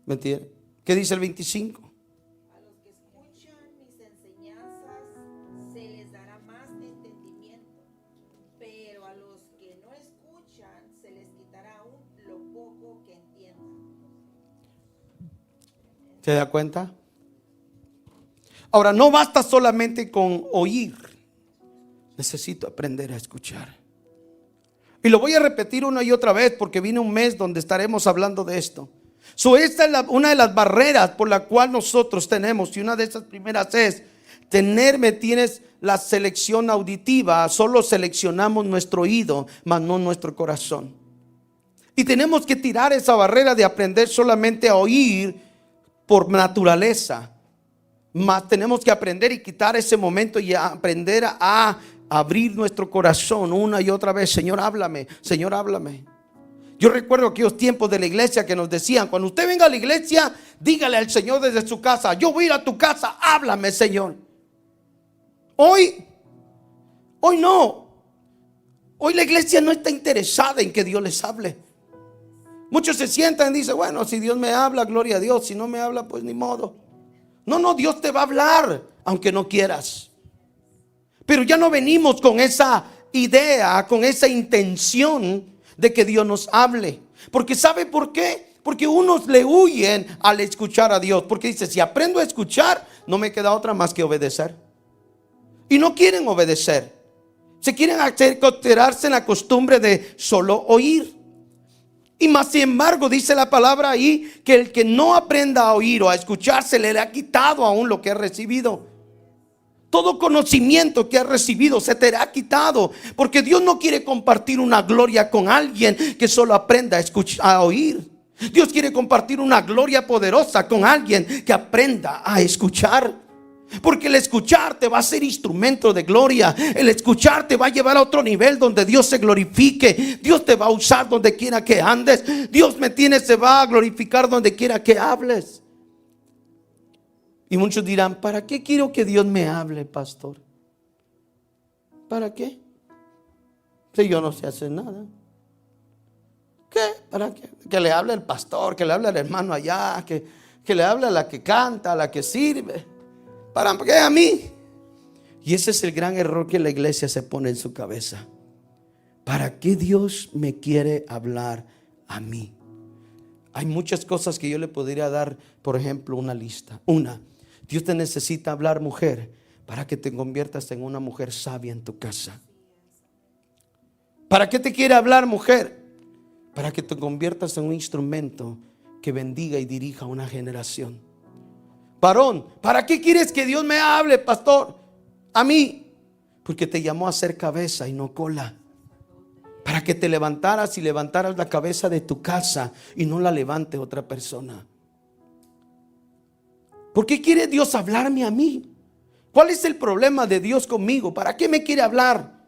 ¿Me entiende? ¿Qué dice el 25? A los que escuchan mis enseñanzas se les dará más entendimiento, pero a los que no escuchan se les quitará aún lo poco que entiendan. ¿Se da cuenta? Ahora, no basta solamente con oír. Necesito aprender a escuchar. Y lo voy a repetir una y otra vez porque viene un mes donde estaremos hablando de esto. Esta es una de las barreras por la cual nosotros tenemos, y una de esas primeras es tienes la selección auditiva. Solo seleccionamos nuestro oído, mas no nuestro corazón. Y tenemos que tirar esa barrera de aprender solamente a oír por naturaleza. Mas tenemos que aprender y quitar ese momento y aprender a abrir nuestro corazón una y otra vez. Señor, háblame, Señor, háblame. Yo recuerdo aquellos tiempos de la iglesia que nos decían: cuando usted venga a la iglesia, dígale al Señor desde su casa: yo voy a ir a tu casa, háblame, Señor. Hoy no. Hoy la iglesia no está interesada en que Dios les hable. Muchos se sientan y dicen: bueno, si Dios me habla, gloria a Dios. Si no me habla, pues ni modo. No, Dios te va a hablar, aunque no quieras. Pero ya no venimos con esa idea, con esa intención de que Dios nos hable. Porque ¿sabe por qué? Porque unos le huyen al escuchar a Dios. Porque dice: si aprendo a escuchar, no me queda otra más que obedecer. Y no quieren obedecer. Se quieren quedarse en la costumbre de solo oír. Y más sin embargo dice la palabra ahí que el que no aprenda a oír o a escuchar, se le ha quitado aún lo que ha recibido. Todo conocimiento que has recibido se te ha quitado, porque Dios no quiere compartir una gloria con alguien que solo aprenda a escuchar, a oír. Dios quiere compartir una gloria poderosa con alguien que aprenda a escuchar. Porque el escuchar te va a ser instrumento de gloria. El escuchar te va a llevar a otro nivel donde Dios se glorifique. Dios te va a usar donde quiera que andes. Dios se va a glorificar donde quiera que hables. Y muchos dirán: ¿para qué quiero que Dios me hable, pastor? ¿Para qué? Si yo no sé hacer nada. ¿Qué? ¿Para qué? Que le hable el pastor, que le hable al hermano allá, que le hable a la que canta, a la que sirve. ¿Para qué a mí? Y ese es el gran error que la iglesia se pone en su cabeza. ¿Para qué Dios me quiere hablar a mí? Hay muchas cosas que yo le podría dar, por ejemplo, una lista. Dios te necesita hablar, mujer, para que te conviertas en una mujer sabia en tu casa. ¿Para qué te quiere hablar, mujer? Para que te conviertas en un instrumento que bendiga y dirija a una generación. Varón, ¿para qué quieres que Dios me hable, pastor? A mí. Porque te llamó a ser cabeza y no cola. Para que te levantaras y levantaras la cabeza de tu casa y no la levante otra persona. ¿Por qué quiere Dios hablarme a mí? ¿Cuál es el problema de Dios conmigo? ¿Para qué me quiere hablar?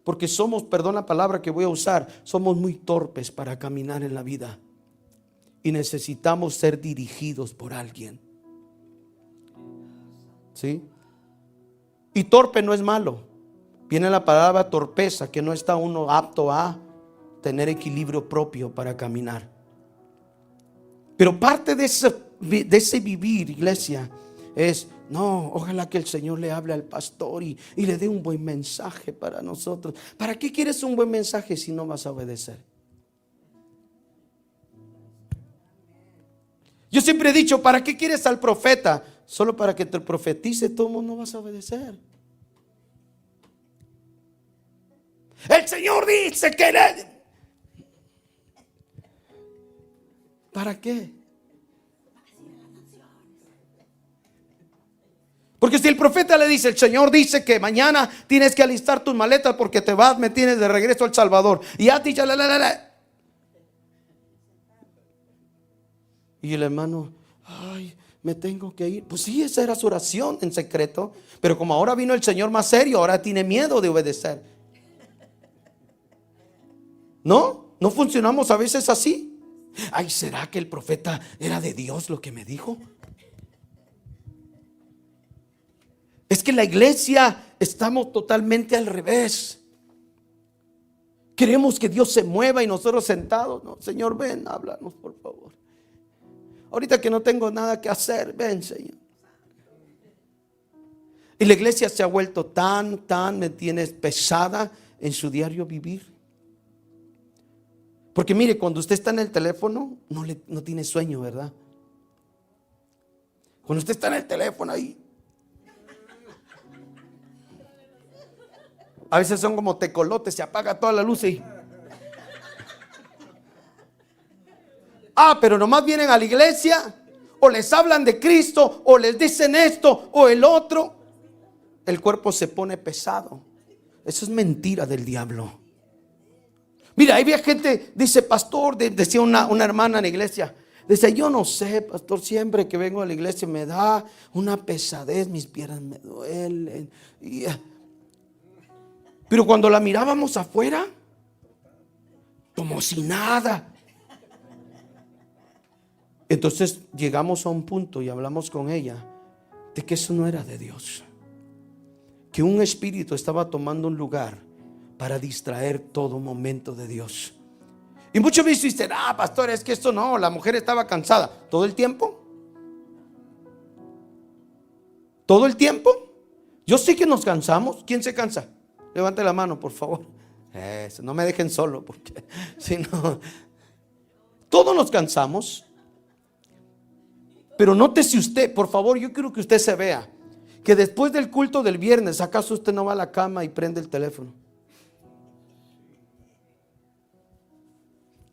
Porque somos, perdón la palabra que voy a usar, somos muy torpes para caminar en la vida. Y necesitamos ser dirigidos por alguien. ¿Sí? Y torpe no es malo. Viene la palabra torpeza, que no está uno apto a tener equilibrio propio para caminar. Pero parte de ese vivir, iglesia, es: no, ojalá que el Señor le hable al pastor y le dé un buen mensaje para nosotros. ¿Para qué quieres un buen mensaje si no vas a obedecer? Yo siempre he dicho: ¿para qué quieres al profeta? Solo para que te profetice. Todo no vas a obedecer. El Señor dice que ¿para qué? Porque si el profeta le dice: el Señor dice que mañana tienes que alistar tus maletas porque me tienes de regreso al Salvador, y has dicho y el hermano: ay, me tengo que ir. Pues sí, esa era su oración en secreto. Pero como ahora vino el Señor más serio, ahora tiene miedo de obedecer. ¿No? ¿No funcionamos a veces así? Ay, ¿será que el profeta era de Dios lo que me dijo? Es que la iglesia estamos totalmente al revés. Queremos que Dios se mueva y nosotros sentados: no, Señor, ven, háblanos, por favor. ahorita que no tengo nada que hacer, ven, Señor. Y la iglesia se ha vuelto tan, me tiene pesada en su diario vivir. Porque mire, cuando usted está en el teléfono, no tiene sueño, ¿verdad? Cuando usted está en el teléfono ahí, a veces son como tecolotes, se apaga toda la luz y... pero nomás vienen a la iglesia, o les hablan de Cristo, o les dicen esto, o el otro. El cuerpo se pone pesado. Eso es mentira del diablo. Mira, había gente, dice pastor, decía una hermana en la iglesia, dice, yo no sé, pastor, siempre que vengo a la iglesia me da una pesadez, mis piernas me duelen. Pero cuando la mirábamos afuera, como si nada. Entonces llegamos a un punto y hablamos con ella de que eso no era de Dios, que un espíritu estaba tomando un lugar para distraer todo momento de Dios. Y muchos me dicen, pastor, es que esto no, la mujer estaba cansada. ¿Todo el tiempo? ¿Todo el tiempo? Yo sé que nos cansamos. ¿Quién se cansa? Levante la mano, por favor. Eso, no me dejen solo, porque si no, todos nos cansamos. Pero nótese usted, por favor, yo quiero que usted se vea que después del culto del viernes, ¿acaso usted no va a la cama y prende el teléfono?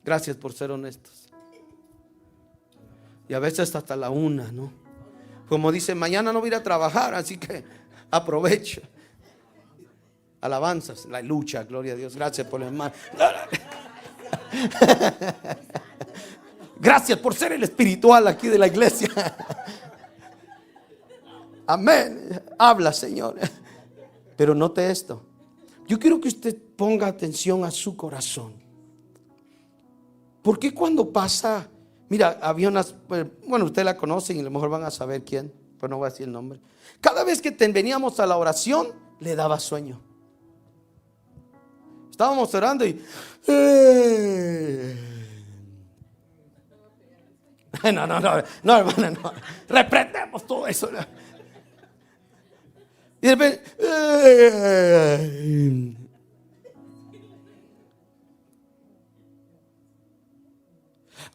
Gracias por ser honestos. Y a veces hasta la 1, ¿no? Como dice, mañana no voy a ir a trabajar, así que aprovecho. Alabanzas, la lucha, gloria a Dios. Gracias por el hermano. Gracias por ser el espiritual aquí de la iglesia. Amén. Habla, Señor. Pero note esto. Yo quiero que usted ponga atención a su corazón. Porque cuando pasa, mira, había unas, bueno, ustedes la conocen y a lo mejor van a saber quién, pero no voy a decir el nombre. Cada vez que veníamos a la oración, le daba sueño. Estábamos orando y no, hermana, no. Reprendemos todo eso. Y de repente,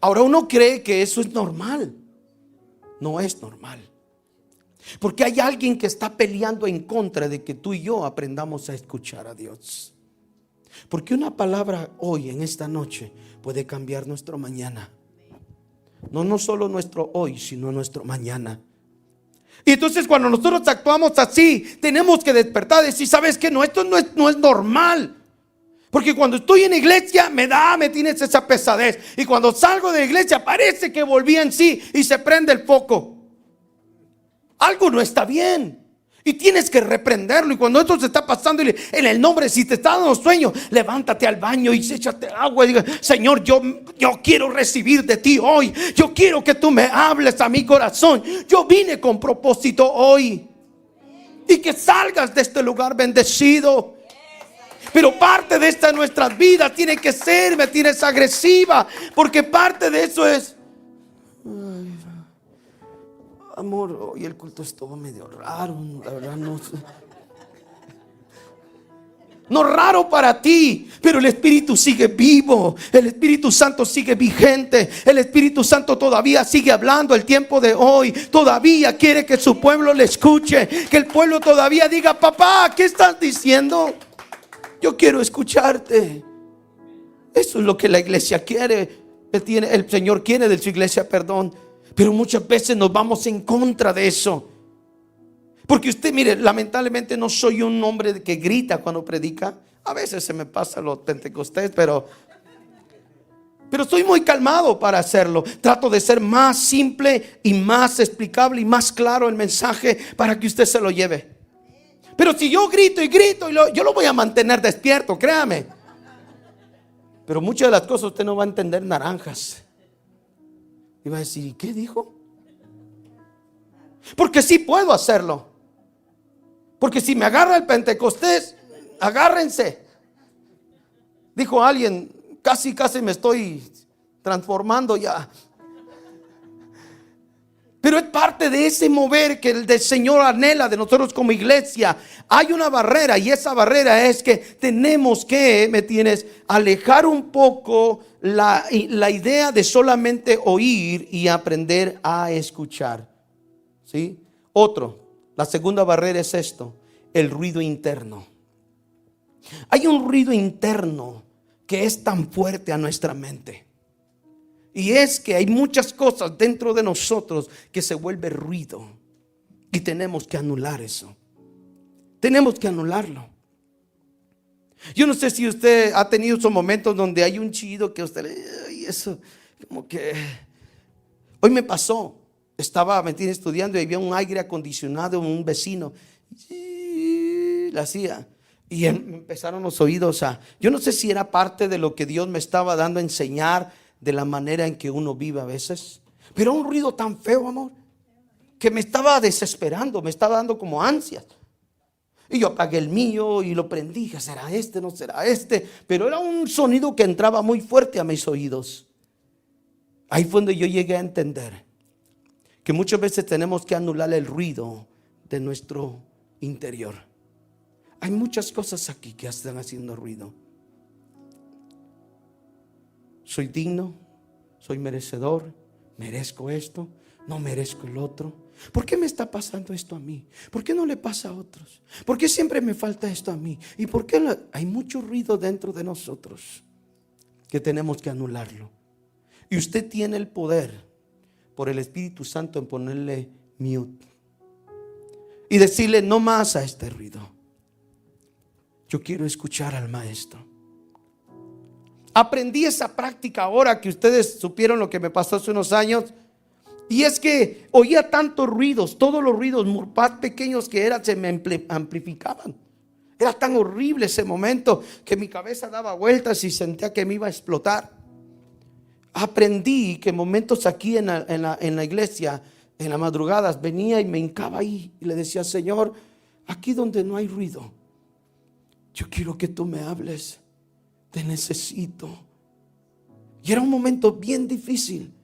ahora uno cree que eso es normal. No es normal. Porque hay alguien que está peleando en contra de que tú y yo aprendamos a escuchar a Dios. Porque una palabra hoy, en esta noche, puede cambiar nuestro mañana. No solo nuestro hoy, sino nuestro mañana. Y entonces cuando nosotros actuamos así, tenemos que despertar y decir, ¿sabes qué? No, esto no es normal. Porque cuando estoy en la iglesia me tienes esa pesadez. Y cuando salgo de la iglesia parece que volví en sí y se prende el foco. Algo no está bien. Y tienes que reprenderlo. Y cuando esto se está pasando, en el nombre, si te está dando sueño, levántate al baño y échate agua y diga, Señor, yo quiero recibir de ti hoy. Yo quiero que tú me hables a mi corazón. Yo vine con propósito hoy. Y que salgas de este lugar bendecido. Pero parte de esta nuestras vidas tiene que ser, me tienes agresiva. Porque parte de eso es, amor, hoy el culto estuvo medio raro, la verdad no sé. No raro para ti, pero el Espíritu sigue vivo. El Espíritu Santo sigue vigente. El Espíritu Santo todavía sigue hablando el tiempo de hoy. Todavía quiere que su pueblo le escuche. Que el pueblo todavía diga, papá, ¿qué estás diciendo? Yo quiero escucharte. Eso es lo que la iglesia quiere. El Señor quiere de su iglesia, perdón. Pero muchas veces nos vamos en contra de eso. Porque usted, mire, lamentablemente no soy un hombre que grita cuando predica. A veces se me pasa los pentecostés, pero soy muy calmado para hacerlo. Trato de ser más simple y más explicable y más claro el mensaje para que usted se lo lleve. Pero si yo grito y grito, yo lo voy a mantener despierto, créame. Pero muchas de las cosas usted no va a entender naranjas. Y va a decir, ¿y qué dijo? Porque sí puedo hacerlo. Porque si me agarra el Pentecostés, agárrense. Dijo alguien, casi me estoy transformando ya. Pero es parte de ese mover que el Señor anhela de nosotros como iglesia. Hay una barrera, y esa barrera es que tenemos que, alejar un poco la idea de solamente oír y aprender a escuchar. ¿Sí? La segunda barrera es esto: el ruido interno. Hay un ruido interno que es tan fuerte a nuestra mente. Y es que hay muchas cosas dentro de nosotros que se vuelve ruido. Y tenemos que anular eso. Tenemos que anularlo. Yo no sé si usted ha tenido esos momentos donde hay un chillido que usted y eso como que... Hoy me pasó. Estaba estudiando y había un aire acondicionado en un vecino. Y la hacía. Y empezaron los oídos a... Yo no sé si era parte de lo que Dios me estaba dando a enseñar, de la manera en que uno vive a veces. Pero un ruido tan feo, amor, que me estaba desesperando, me estaba dando como ansias. Y yo apagué el mío y lo prendí. ¿Será este? ¿No será este? Pero era un sonido que entraba muy fuerte a mis oídos. Ahí fue donde yo llegué a entender que muchas veces tenemos que anular el ruido de nuestro interior. Hay muchas cosas aquí que están haciendo ruido. Soy digno, soy merecedor, merezco esto, no merezco el otro. ¿Por qué me está pasando esto a mí? ¿Por qué no le pasa a otros? ¿Por qué siempre me falta esto a mí? ¿Y por qué hay mucho ruido dentro de nosotros que tenemos que anularlo? Y usted tiene el poder por el Espíritu Santo en ponerle mute y decirle no más a este ruido. Yo quiero escuchar al Maestro. Aprendí esa práctica ahora que ustedes supieron lo que me pasó hace unos años. Y es que oía tantos ruidos, todos los ruidos más pequeños que eran se me amplificaban. Era tan horrible ese momento que mi cabeza daba vueltas y sentía que me iba a explotar. Aprendí que momentos aquí en la iglesia, en las madrugadas, venía y me hincaba ahí y le decía: Señor, aquí donde no hay ruido, yo quiero que tú me hables. Te necesito. Y era un momento bien difícil,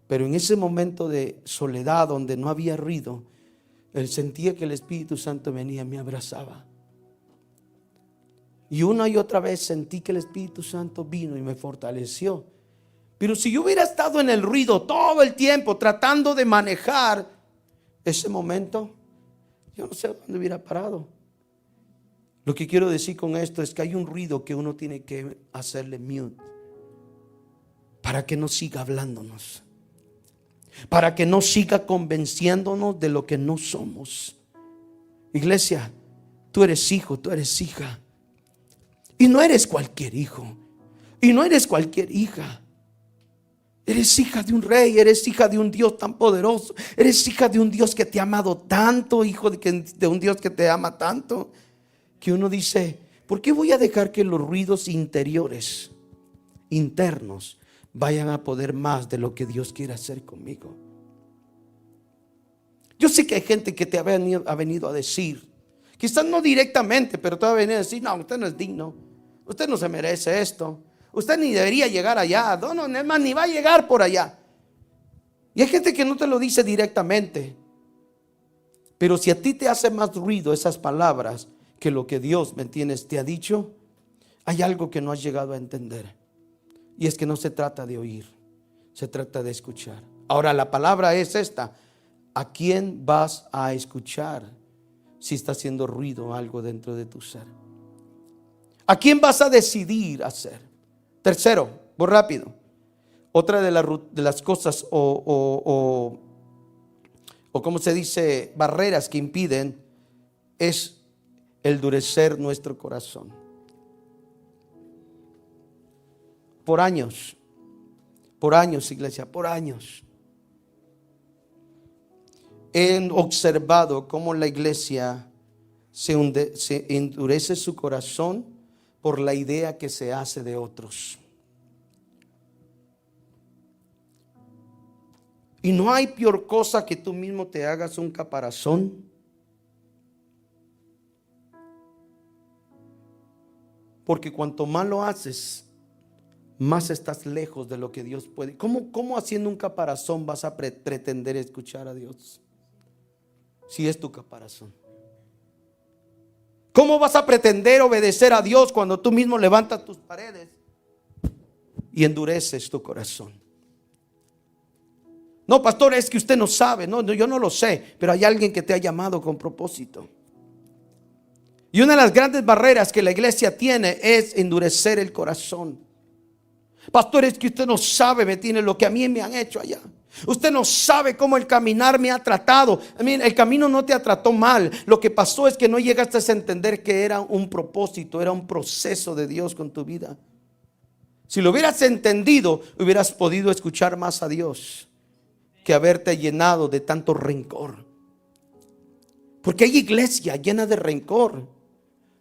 pero en ese momento de soledad donde no había ruido, él sentía que el Espíritu Santo venía y me abrazaba. Y una y otra vez sentí que el Espíritu Santo vino y me fortaleció. Pero si yo hubiera estado en el ruido todo el tiempo tratando de manejar ese momento, yo no sé dónde hubiera parado. Lo que quiero decir con esto es que hay un ruido que uno tiene que hacerle mute para que no siga hablándonos, para que no siga convenciéndonos de lo que no somos. Iglesia, tú eres hijo, tú eres hija, y no eres cualquier hijo, y no eres cualquier hija. Eres hija de un rey, eres hija de un Dios tan poderoso, eres hija de un Dios que te ha amado tanto, hijo de un Dios que te ama tanto, que uno dice: ¿por qué voy a dejar que los ruidos interiores, internos, vayan a poder más de lo que Dios quiere hacer conmigo? Yo sé que hay gente que te ha venido a decir, quizás no directamente, pero te va a venir a decir: no, usted no es digno, usted no se merece esto, usted ni debería llegar allá, no, es más, ni va a llegar por allá. Y hay gente que no te lo dice directamente, pero si a ti te hace más ruido esas palabras que lo que Dios, ¿me entiendes?, te ha dicho, hay algo que no has llegado a entender. Y es que no se trata de oír, se trata de escuchar. Ahora la palabra es esta: ¿a quién vas a escuchar si está haciendo ruido algo dentro de tu ser? ¿A quién vas a decidir hacer? Tercero, muy rápido, otra de las cosas o como se dice, barreras que impiden es endurecer nuestro corazón. Por años, iglesia, por años he observado cómo la iglesia se endurece su corazón por la idea que se hace de otros. Y no hay peor cosa que tú mismo te hagas un caparazón. Porque cuanto más lo haces, más estás lejos de lo que Dios puede. ¿Cómo haciendo un caparazón vas a pretender escuchar a Dios? Si es tu caparazón. ¿Cómo vas a pretender obedecer a Dios cuando tú mismo levantas tus paredes y endureces tu corazón? No, pastor, es que usted no sabe. No, yo no lo sé, pero hay alguien que te ha llamado con propósito. Y una de las grandes barreras que la iglesia tiene es endurecer el corazón. Pastor, es que usted no sabe, me tiene lo que a mí me han hecho allá. Usted no sabe cómo el caminar me ha tratado. El camino no te ha tratado mal. Lo que pasó es que no llegaste a entender que era un propósito, era un proceso de Dios con tu vida. Si lo hubieras entendido, hubieras podido escuchar más a Dios que haberte llenado de tanto rencor. Porque hay iglesia llena de rencor.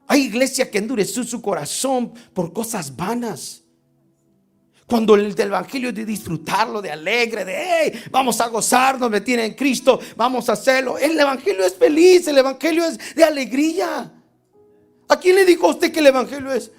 Hay iglesia que endureció su corazón por cosas vanas. Cuando el evangelio es de disfrutarlo, de alegre, de hey, vamos a gozarnos, me tiene en Cristo, vamos a hacerlo. El evangelio es feliz, el evangelio es de alegría. ¿A quién le dijo a usted que el evangelio es?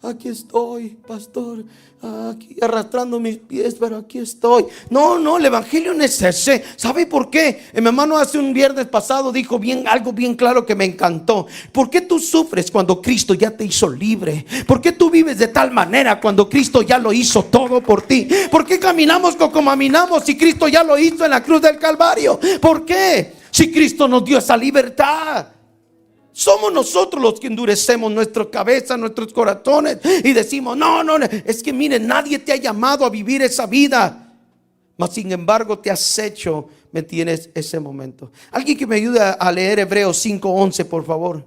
Aquí estoy, pastor, aquí arrastrando mis pies, pero aquí estoy. No, el evangelio no es ese. ¿Sabe por qué? Mi hermano hace un viernes pasado dijo algo bien claro que me encantó. ¿Por qué tú sufres cuando Cristo ya te hizo libre? ¿Por qué tú vives de tal manera cuando Cristo ya lo hizo todo por ti? ¿Por qué caminamos como caminamos si Cristo ya lo hizo en la cruz del Calvario? ¿Por qué? Si Cristo nos dio esa libertad. Somos nosotros los que endurecemos nuestra cabeza, nuestros corazones y decimos, no, es que mire, nadie te ha llamado a vivir esa vida. Mas sin embargo te has hecho, me tienes ese momento. Alguien que me ayude a leer Hebreos 5:11, por favor.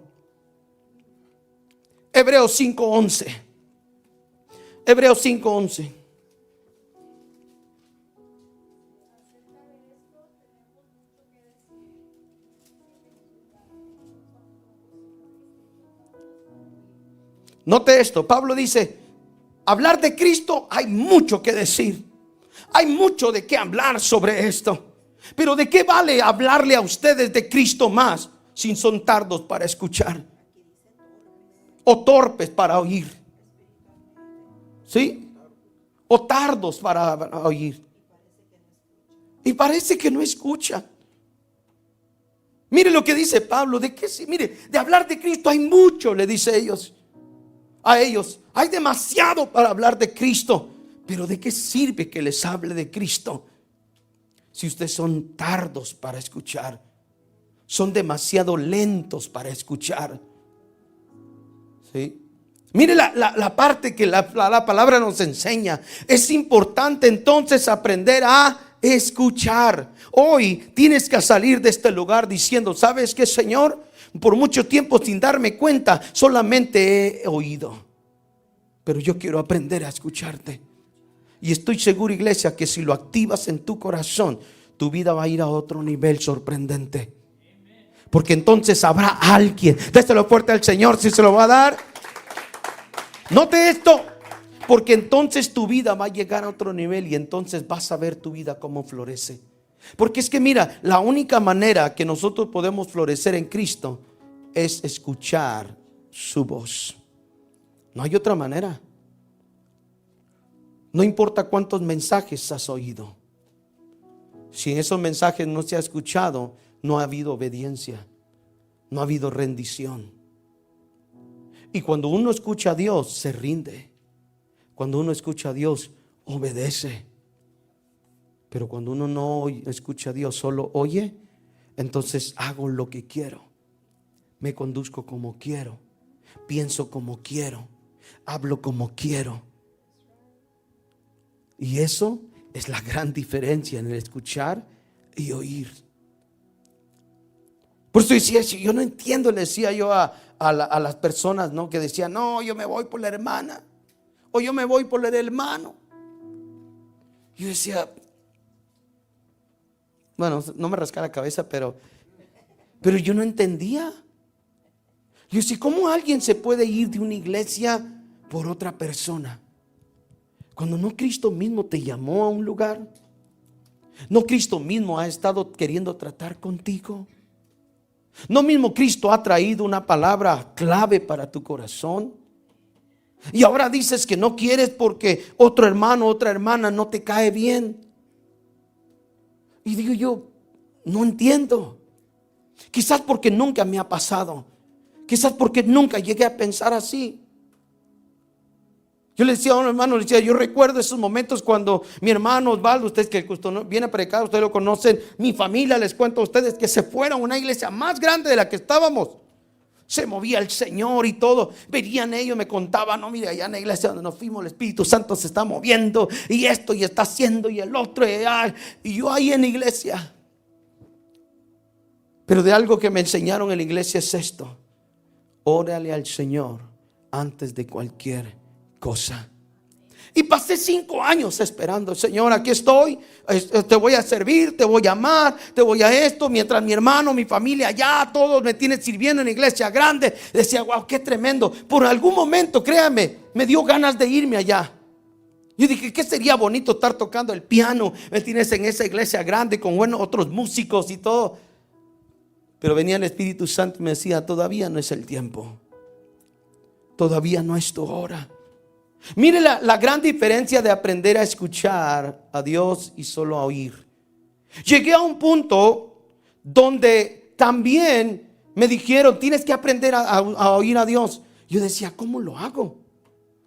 Hebreos 5:11. Hebreos 5:11. Note esto, Pablo dice, hablar de Cristo hay mucho que decir. Hay mucho de qué hablar sobre esto. Pero ¿de qué vale hablarle a ustedes de Cristo más si son tardos para escuchar? O torpes para oír. ¿Sí? O tardos para oír. Y parece que no escucha. Mire lo que dice Pablo, mire, de hablar de Cristo hay mucho, le dice a ellos, hay demasiado para hablar de Cristo. Pero ¿de qué sirve que les hable de Cristo si ustedes son tardos para escuchar? Son demasiado lentos para escuchar. ¿Sí? Mire la parte que la palabra nos enseña. Es importante entonces aprender a escuchar. Hoy tienes que salir de este lugar diciendo, ¿sabes qué, Señor? Por mucho tiempo sin darme cuenta, solamente he oído. Pero yo quiero aprender a escucharte. Y estoy seguro, iglesia, que si lo activas en tu corazón, tu vida va a ir a otro nivel sorprendente. Porque entonces habrá alguien. Déselo fuerte al Señor si se lo va a dar. Note esto. Porque entonces tu vida va a llegar a otro nivel y entonces vas a ver tu vida cómo florece. Porque es que mira, la única manera que nosotros podemos florecer en Cristo es escuchar su voz. No hay otra manera. No importa cuántos mensajes has oído. Si en esos mensajes no se ha escuchado, no ha habido obediencia, no ha habido rendición. Y cuando uno escucha a Dios, se rinde. Cuando uno escucha a Dios, obedece. Pero cuando uno no escucha a Dios, solo oye, entonces hago lo que quiero. Me conduzco como quiero. Pienso como quiero. Hablo como quiero. Y eso es la gran diferencia en el escuchar y oír. Por eso decía, yo no entiendo, le decía yo a las personas, ¿no? Que decían, no, yo me voy por la hermana, o yo me voy por el hermano. Yo decía, bueno, no me rasca la cabeza, pero yo no entendía. Yo decía, ¿cómo alguien se puede ir de una iglesia por otra persona? Cuando no Cristo mismo te llamó a un lugar. No Cristo mismo ha estado queriendo tratar contigo. No mismo Cristo ha traído una palabra clave para tu corazón. Y ahora dices que no quieres porque otro hermano, otra hermana no te cae bien. Y digo yo, no entiendo. Quizás porque nunca me ha pasado. Quizás porque nunca llegué a pensar así. Yo le decía a un hermano, le decía, yo recuerdo esos momentos cuando mi hermano Osvaldo, ustedes que viene a predicar, ustedes lo conocen, mi familia, les cuento a ustedes que se fueron a una iglesia más grande de la que estábamos. Se movía el Señor y todo. Venían ellos, me contaban, no, mire, allá en la iglesia donde nos fuimos, el Espíritu Santo se está moviendo, y esto, y está haciendo, y el otro, y yo ahí en la iglesia. Pero de algo que me enseñaron en la iglesia es esto: órale al Señor antes de cualquier cosa. Y pasé 5 años esperando, Señor, aquí estoy, te voy a servir, te voy a amar, te voy a esto. Mientras mi hermano, mi familia, ya todos me tienen sirviendo en la iglesia grande. Decía, wow, qué tremendo. Por algún momento, créame, me dio ganas de irme allá. Yo dije, ¿qué sería bonito estar tocando el piano? Me tienes en esa iglesia grande con buenos otros músicos y todo. Pero venía el Espíritu Santo y me decía, todavía no es el tiempo. Todavía no es tu hora. Mire la gran diferencia de aprender a escuchar a Dios y solo a oír. Llegué a un punto donde también me dijeron, tienes que aprender a oír a Dios. Yo decía, ¿cómo lo hago?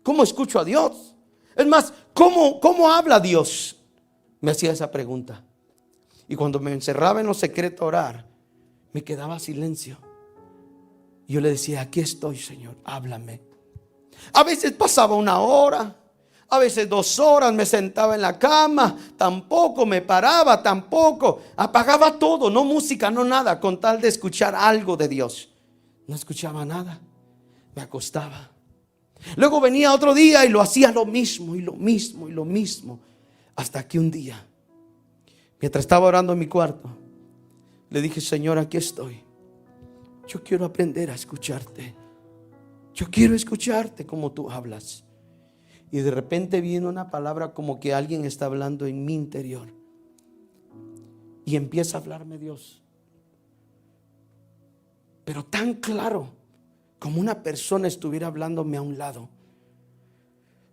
¿Cómo escucho a Dios? Es más, ¿cómo habla Dios? Me hacía esa pregunta. Y cuando me encerraba en lo secreto a orar, me quedaba silencio. Yo le decía, aquí estoy, Señor, háblame. A veces pasaba 1 hora, a veces 2 horas, me sentaba en la cama, tampoco me paraba, tampoco apagaba todo, no música, no nada, con tal de escuchar algo de Dios. No escuchaba nada, me acostaba. Luego venía otro día y lo hacía lo mismo y lo mismo y lo mismo, hasta que un día, mientras estaba orando en mi cuarto, le dije, Señor, aquí estoy. Yo quiero aprender a escucharte. Yo quiero escucharte como tú hablas. Y de repente viene una palabra como que alguien está hablando en mi interior. Y empieza a hablarme Dios. Pero tan claro, como una persona estuviera hablándome a un lado.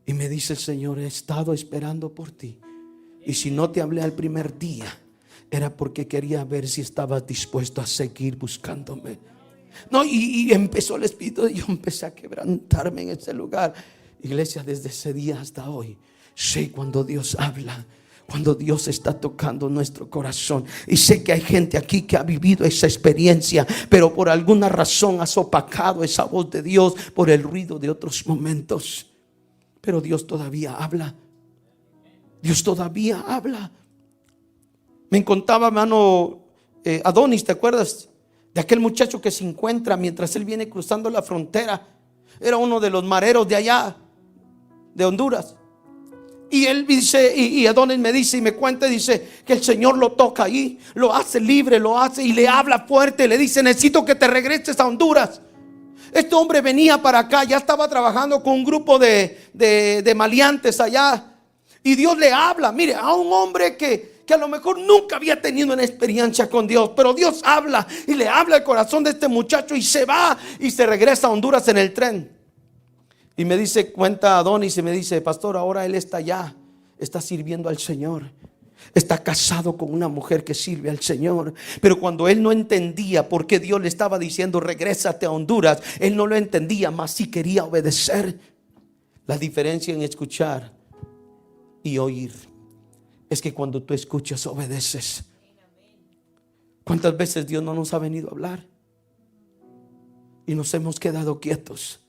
Y me dice el Señor, he estado esperando por ti. Y si no te hablé al primer día, era porque quería ver si estabas dispuesto a seguir buscándome. No, y empezó el Espíritu. Yo empecé a quebrantarme en ese lugar. Iglesia, desde ese día hasta hoy, sé cuando Dios habla, cuando Dios está tocando nuestro corazón. Y sé que hay gente aquí que ha vivido esa experiencia, pero por alguna razón has opacado esa voz de Dios por el ruido de otros momentos. Pero Dios todavía habla. Dios todavía habla. Me contaba, hermano Adonis, ¿te acuerdas? De aquel muchacho que se encuentra mientras él viene cruzando la frontera. Era uno de los mareros de allá, de Honduras. Y él dice, y Adonis me dice y me cuenta, dice que el Señor lo toca ahí, lo hace libre, lo hace y le habla fuerte. Le dice, necesito que te regreses a Honduras. Este hombre venía para acá, ya estaba trabajando con un grupo de maleantes allá. Y Dios le habla, mire, a un hombre que a lo mejor nunca había tenido una experiencia con Dios, pero Dios habla y le habla al corazón de este muchacho y se va y se regresa a Honduras en el tren. Y me dice, cuenta Adonis y me dice, pastor, ahora él está allá, está sirviendo al Señor. Está casado con una mujer que sirve al Señor. Pero cuando él no entendía por qué Dios le estaba diciendo regrésate a Honduras, él no lo entendía, mas sí quería obedecer. La diferencia en escuchar y oír es que cuando tú escuchas, obedeces. ¿Cuántas veces Dios no nos ha venido a hablar y nos hemos quedado quietos?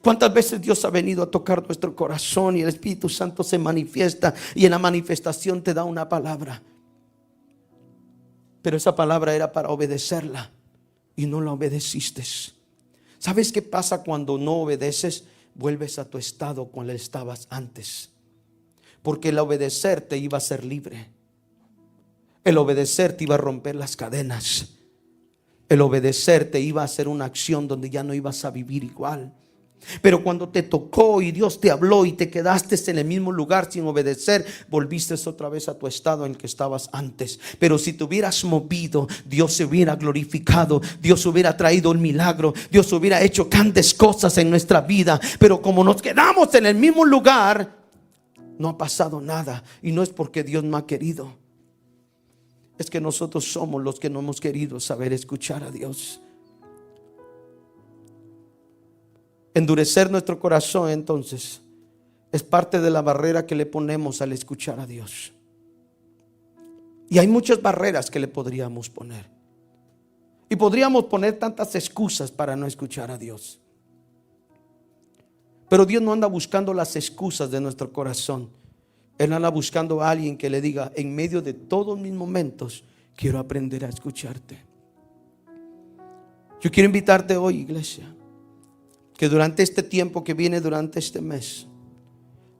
¿Cuántas veces Dios ha venido a tocar nuestro corazón y el Espíritu Santo se manifiesta y en la manifestación te da una palabra? Pero esa palabra era para obedecerla y no la obedeciste. ¿Sabes qué pasa cuando no obedeces? Vuelves a tu estado cuando estabas antes. Porque el obedecer te iba a hacer libre. El obedecer te iba a romper las cadenas. El obedecer te iba a hacer una acción donde ya no ibas a vivir igual. Pero cuando te tocó y Dios te habló y te quedaste en el mismo lugar sin obedecer, volviste otra vez a tu estado en el que estabas antes. Pero si te hubieras movido, Dios se hubiera glorificado, Dios hubiera traído un milagro, Dios hubiera hecho grandes cosas en nuestra vida. Pero como nos quedamos en el mismo lugar, no ha pasado nada. Y no es porque Dios no ha querido, es que nosotros somos los que no hemos querido saber escuchar a Dios. Endurecer nuestro corazón, entonces, es parte de la barrera que le ponemos al escuchar a Dios. Y hay muchas barreras que le podríamos poner. Y podríamos poner tantas excusas para no escuchar a Dios. Pero Dios no anda buscando las excusas de nuestro corazón. Él anda buscando a alguien que le diga: en medio de todos mis momentos, quiero aprender a escucharte. Yo quiero invitarte hoy, iglesia, que durante este tiempo que viene, durante este mes,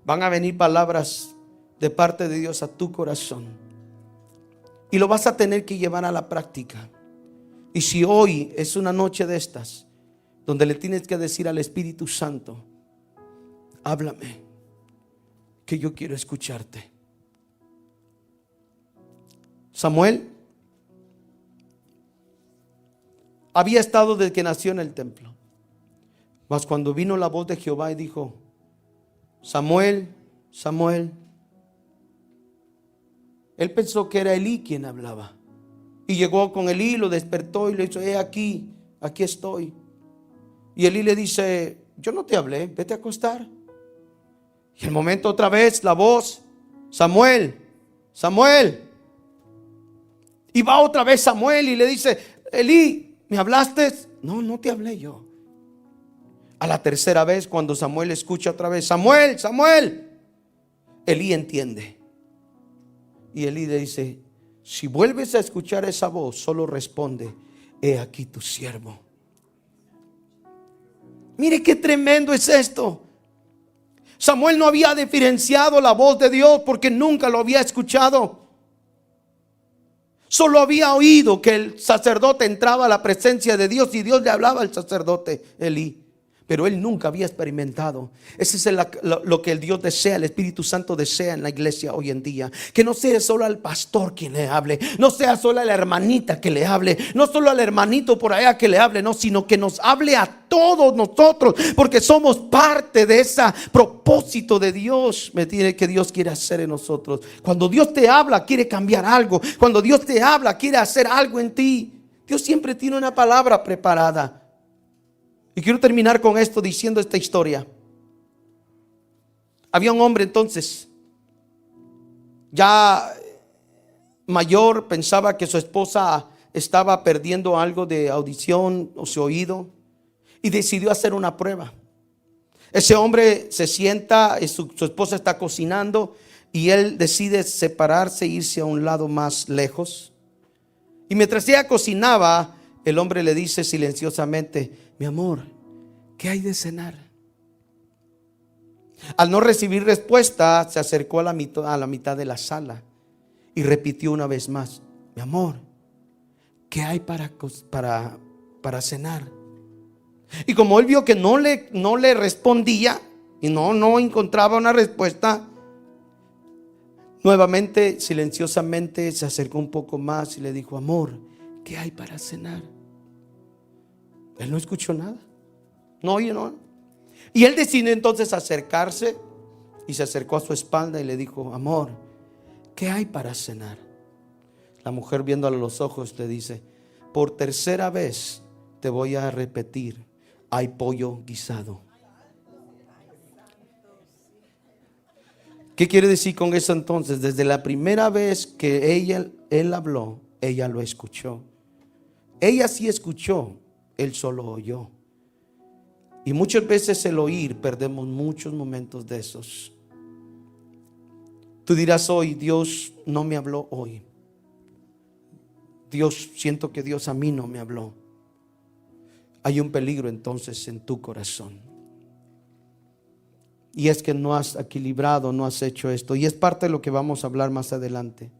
van a venir palabras de parte de Dios a tu corazón. Y lo vas a tener que llevar a la práctica. Y si hoy es una noche de estas, donde le tienes que decir al Espíritu Santo: háblame, que yo quiero escucharte. Samuel había estado desde que nació en el templo. Mas cuando vino la voz de Jehová y dijo: Samuel, Samuel, él pensó que era Elí quien hablaba. Y llegó con Elí, lo despertó y le dijo: aquí estoy. Y Elí le dice: yo no te hablé, vete a acostar. Y el momento otra vez la voz: Samuel, Samuel. Y va otra vez Samuel y le dice: Elí, ¿me hablaste? No, no te hablé yo. A la tercera vez, cuando Samuel escucha otra vez: Samuel, Samuel, Elí entiende. Y Elí le dice: si vuelves a escuchar esa voz, solo responde: he aquí tu siervo. Mire qué tremendo es esto. Samuel no había diferenciado la voz de Dios porque nunca lo había escuchado. Solo había oído que el sacerdote entraba a la presencia de Dios y Dios le hablaba al sacerdote Elí. Pero él nunca había experimentado. Ese es lo que el Dios desea, el Espíritu Santo desea en la iglesia hoy en día. Que no sea solo al pastor quien le hable, no sea solo a la hermanita que le hable, no solo al hermanito por allá que le hable, no, sino que nos hable a todos nosotros, porque somos parte de ese propósito de Dios que Dios quiere hacer en nosotros. Cuando Dios te habla, quiere cambiar algo. Cuando Dios te habla, quiere hacer algo en ti. Dios siempre tiene una palabra preparada. Y quiero terminar con esto diciendo esta historia. Había un hombre entonces, ya mayor, pensaba que su esposa estaba perdiendo algo de audición o su oído y decidió hacer una prueba. Ese hombre se sienta, su esposa está cocinando y él decide separarse e irse a un lado más lejos. Y mientras ella cocinaba, el hombre le dice silenciosamente: mi amor, ¿qué hay de cenar? Al no recibir respuesta, se acercó a la mitad de la sala y repitió una vez más: mi amor, ¿qué hay para cenar? Y como él vio que no le respondía y no encontraba una respuesta, nuevamente silenciosamente se acercó un poco más y le dijo: amor, ¿qué hay para cenar? Él no escuchó nada, no oye, no. Y él decidió entonces acercarse y se acercó a su espalda y le dijo: amor, ¿qué hay para cenar? La mujer, viéndole a los ojos, le dice: por tercera vez te voy a repetir, hay pollo guisado. ¿Qué quiere decir con eso entonces? Desde la primera vez que él habló, ella lo escuchó. Ella sí escuchó, él solo oyó. Y muchas veces el oír, perdemos muchos momentos de esos. Tú dirás hoy: Dios no me habló hoy. Siento que Dios a mí no me habló. Hay un peligro entonces en tu corazón. Y es que no has equilibrado, no has hecho esto. Y es parte de lo que vamos a hablar más adelante.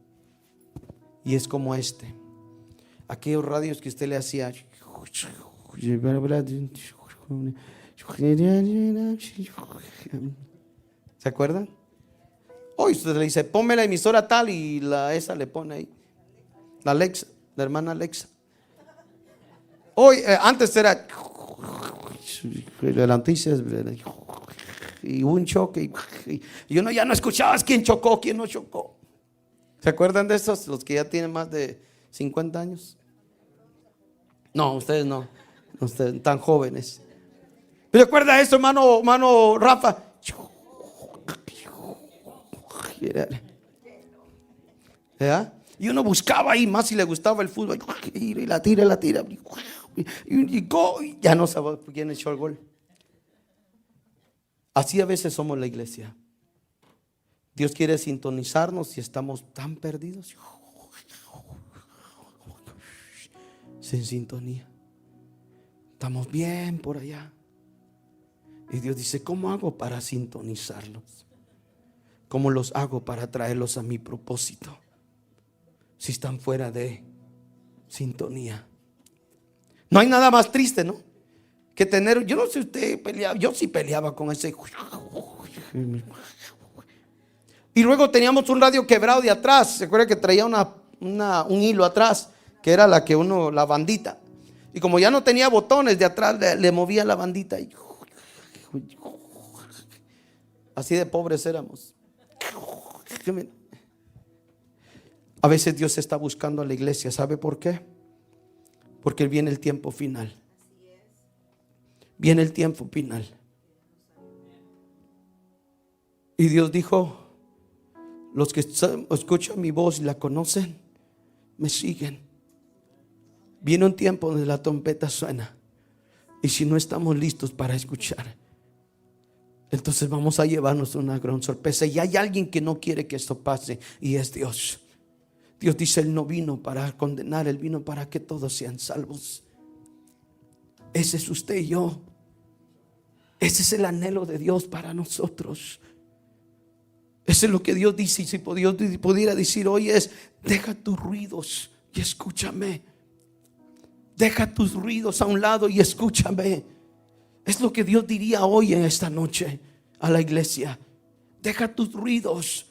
Y es como aquellos radios que usted le hacía. ¿Se acuerdan? Hoy usted le dice, ponme la emisora tal y esa le pone ahí. La Alexa, la hermana Alexa. Hoy, antes era las noticias y un choque y uno ya no escuchaba quién chocó, quién no chocó. ¿Se acuerdan de esos? Los que ya tienen más de 50 años. No, ustedes no, ustedes tan jóvenes. ¿Pero recuerda eso, hermano Rafa? ¿Ya? Y uno buscaba ahí más si le gustaba el fútbol. Y la tira. Y ya no sabe quién echó el gol. Así a veces somos la iglesia. Dios quiere sintonizarnos y estamos tan perdidos. Sin sintonía. Estamos bien por allá. Y Dios dice, ¿cómo hago para sintonizarlos? ¿Cómo los hago para traerlos a mi propósito? Si están fuera de sintonía. No hay nada más triste, ¿no? Que tener, yo no sé si usted peleaba, yo sí peleaba con ese. Y luego teníamos un radio quebrado de atrás. ¿Se acuerda que traía un hilo atrás? Que era la bandita. Y como ya no tenía botones de atrás, le movía la bandita. Así de pobres éramos. A veces Dios está buscando a la iglesia. ¿Sabe por qué? Porque viene el tiempo final. Viene el tiempo final. Y Dios dijo, los que escuchan mi voz y la conocen, me siguen. Viene un tiempo donde la trompeta suena. Y si no estamos listos para escuchar, entonces vamos a llevarnos una gran sorpresa. Y hay alguien que no quiere que esto pase, y es Dios. Dios dice, Él no vino para condenar, Él vino para que todos sean salvos. Ese es usted y yo. Ese es el anhelo de Dios para nosotros. Eso es lo que Dios dice. Y si Dios pudiera decir hoy es, deja tus ruidos y escúchame. Deja tus ruidos a un lado y escúchame. Es lo que Dios diría hoy en esta noche a la iglesia. Deja tus ruidos.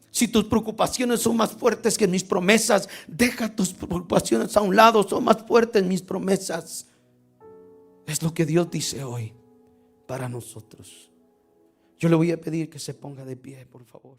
Si tus preocupaciones son más fuertes que mis promesas, deja tus preocupaciones a un lado, son más fuertes mis promesas. Es lo que Dios dice hoy para nosotros. Yo le voy a pedir que se ponga de pie, por favor.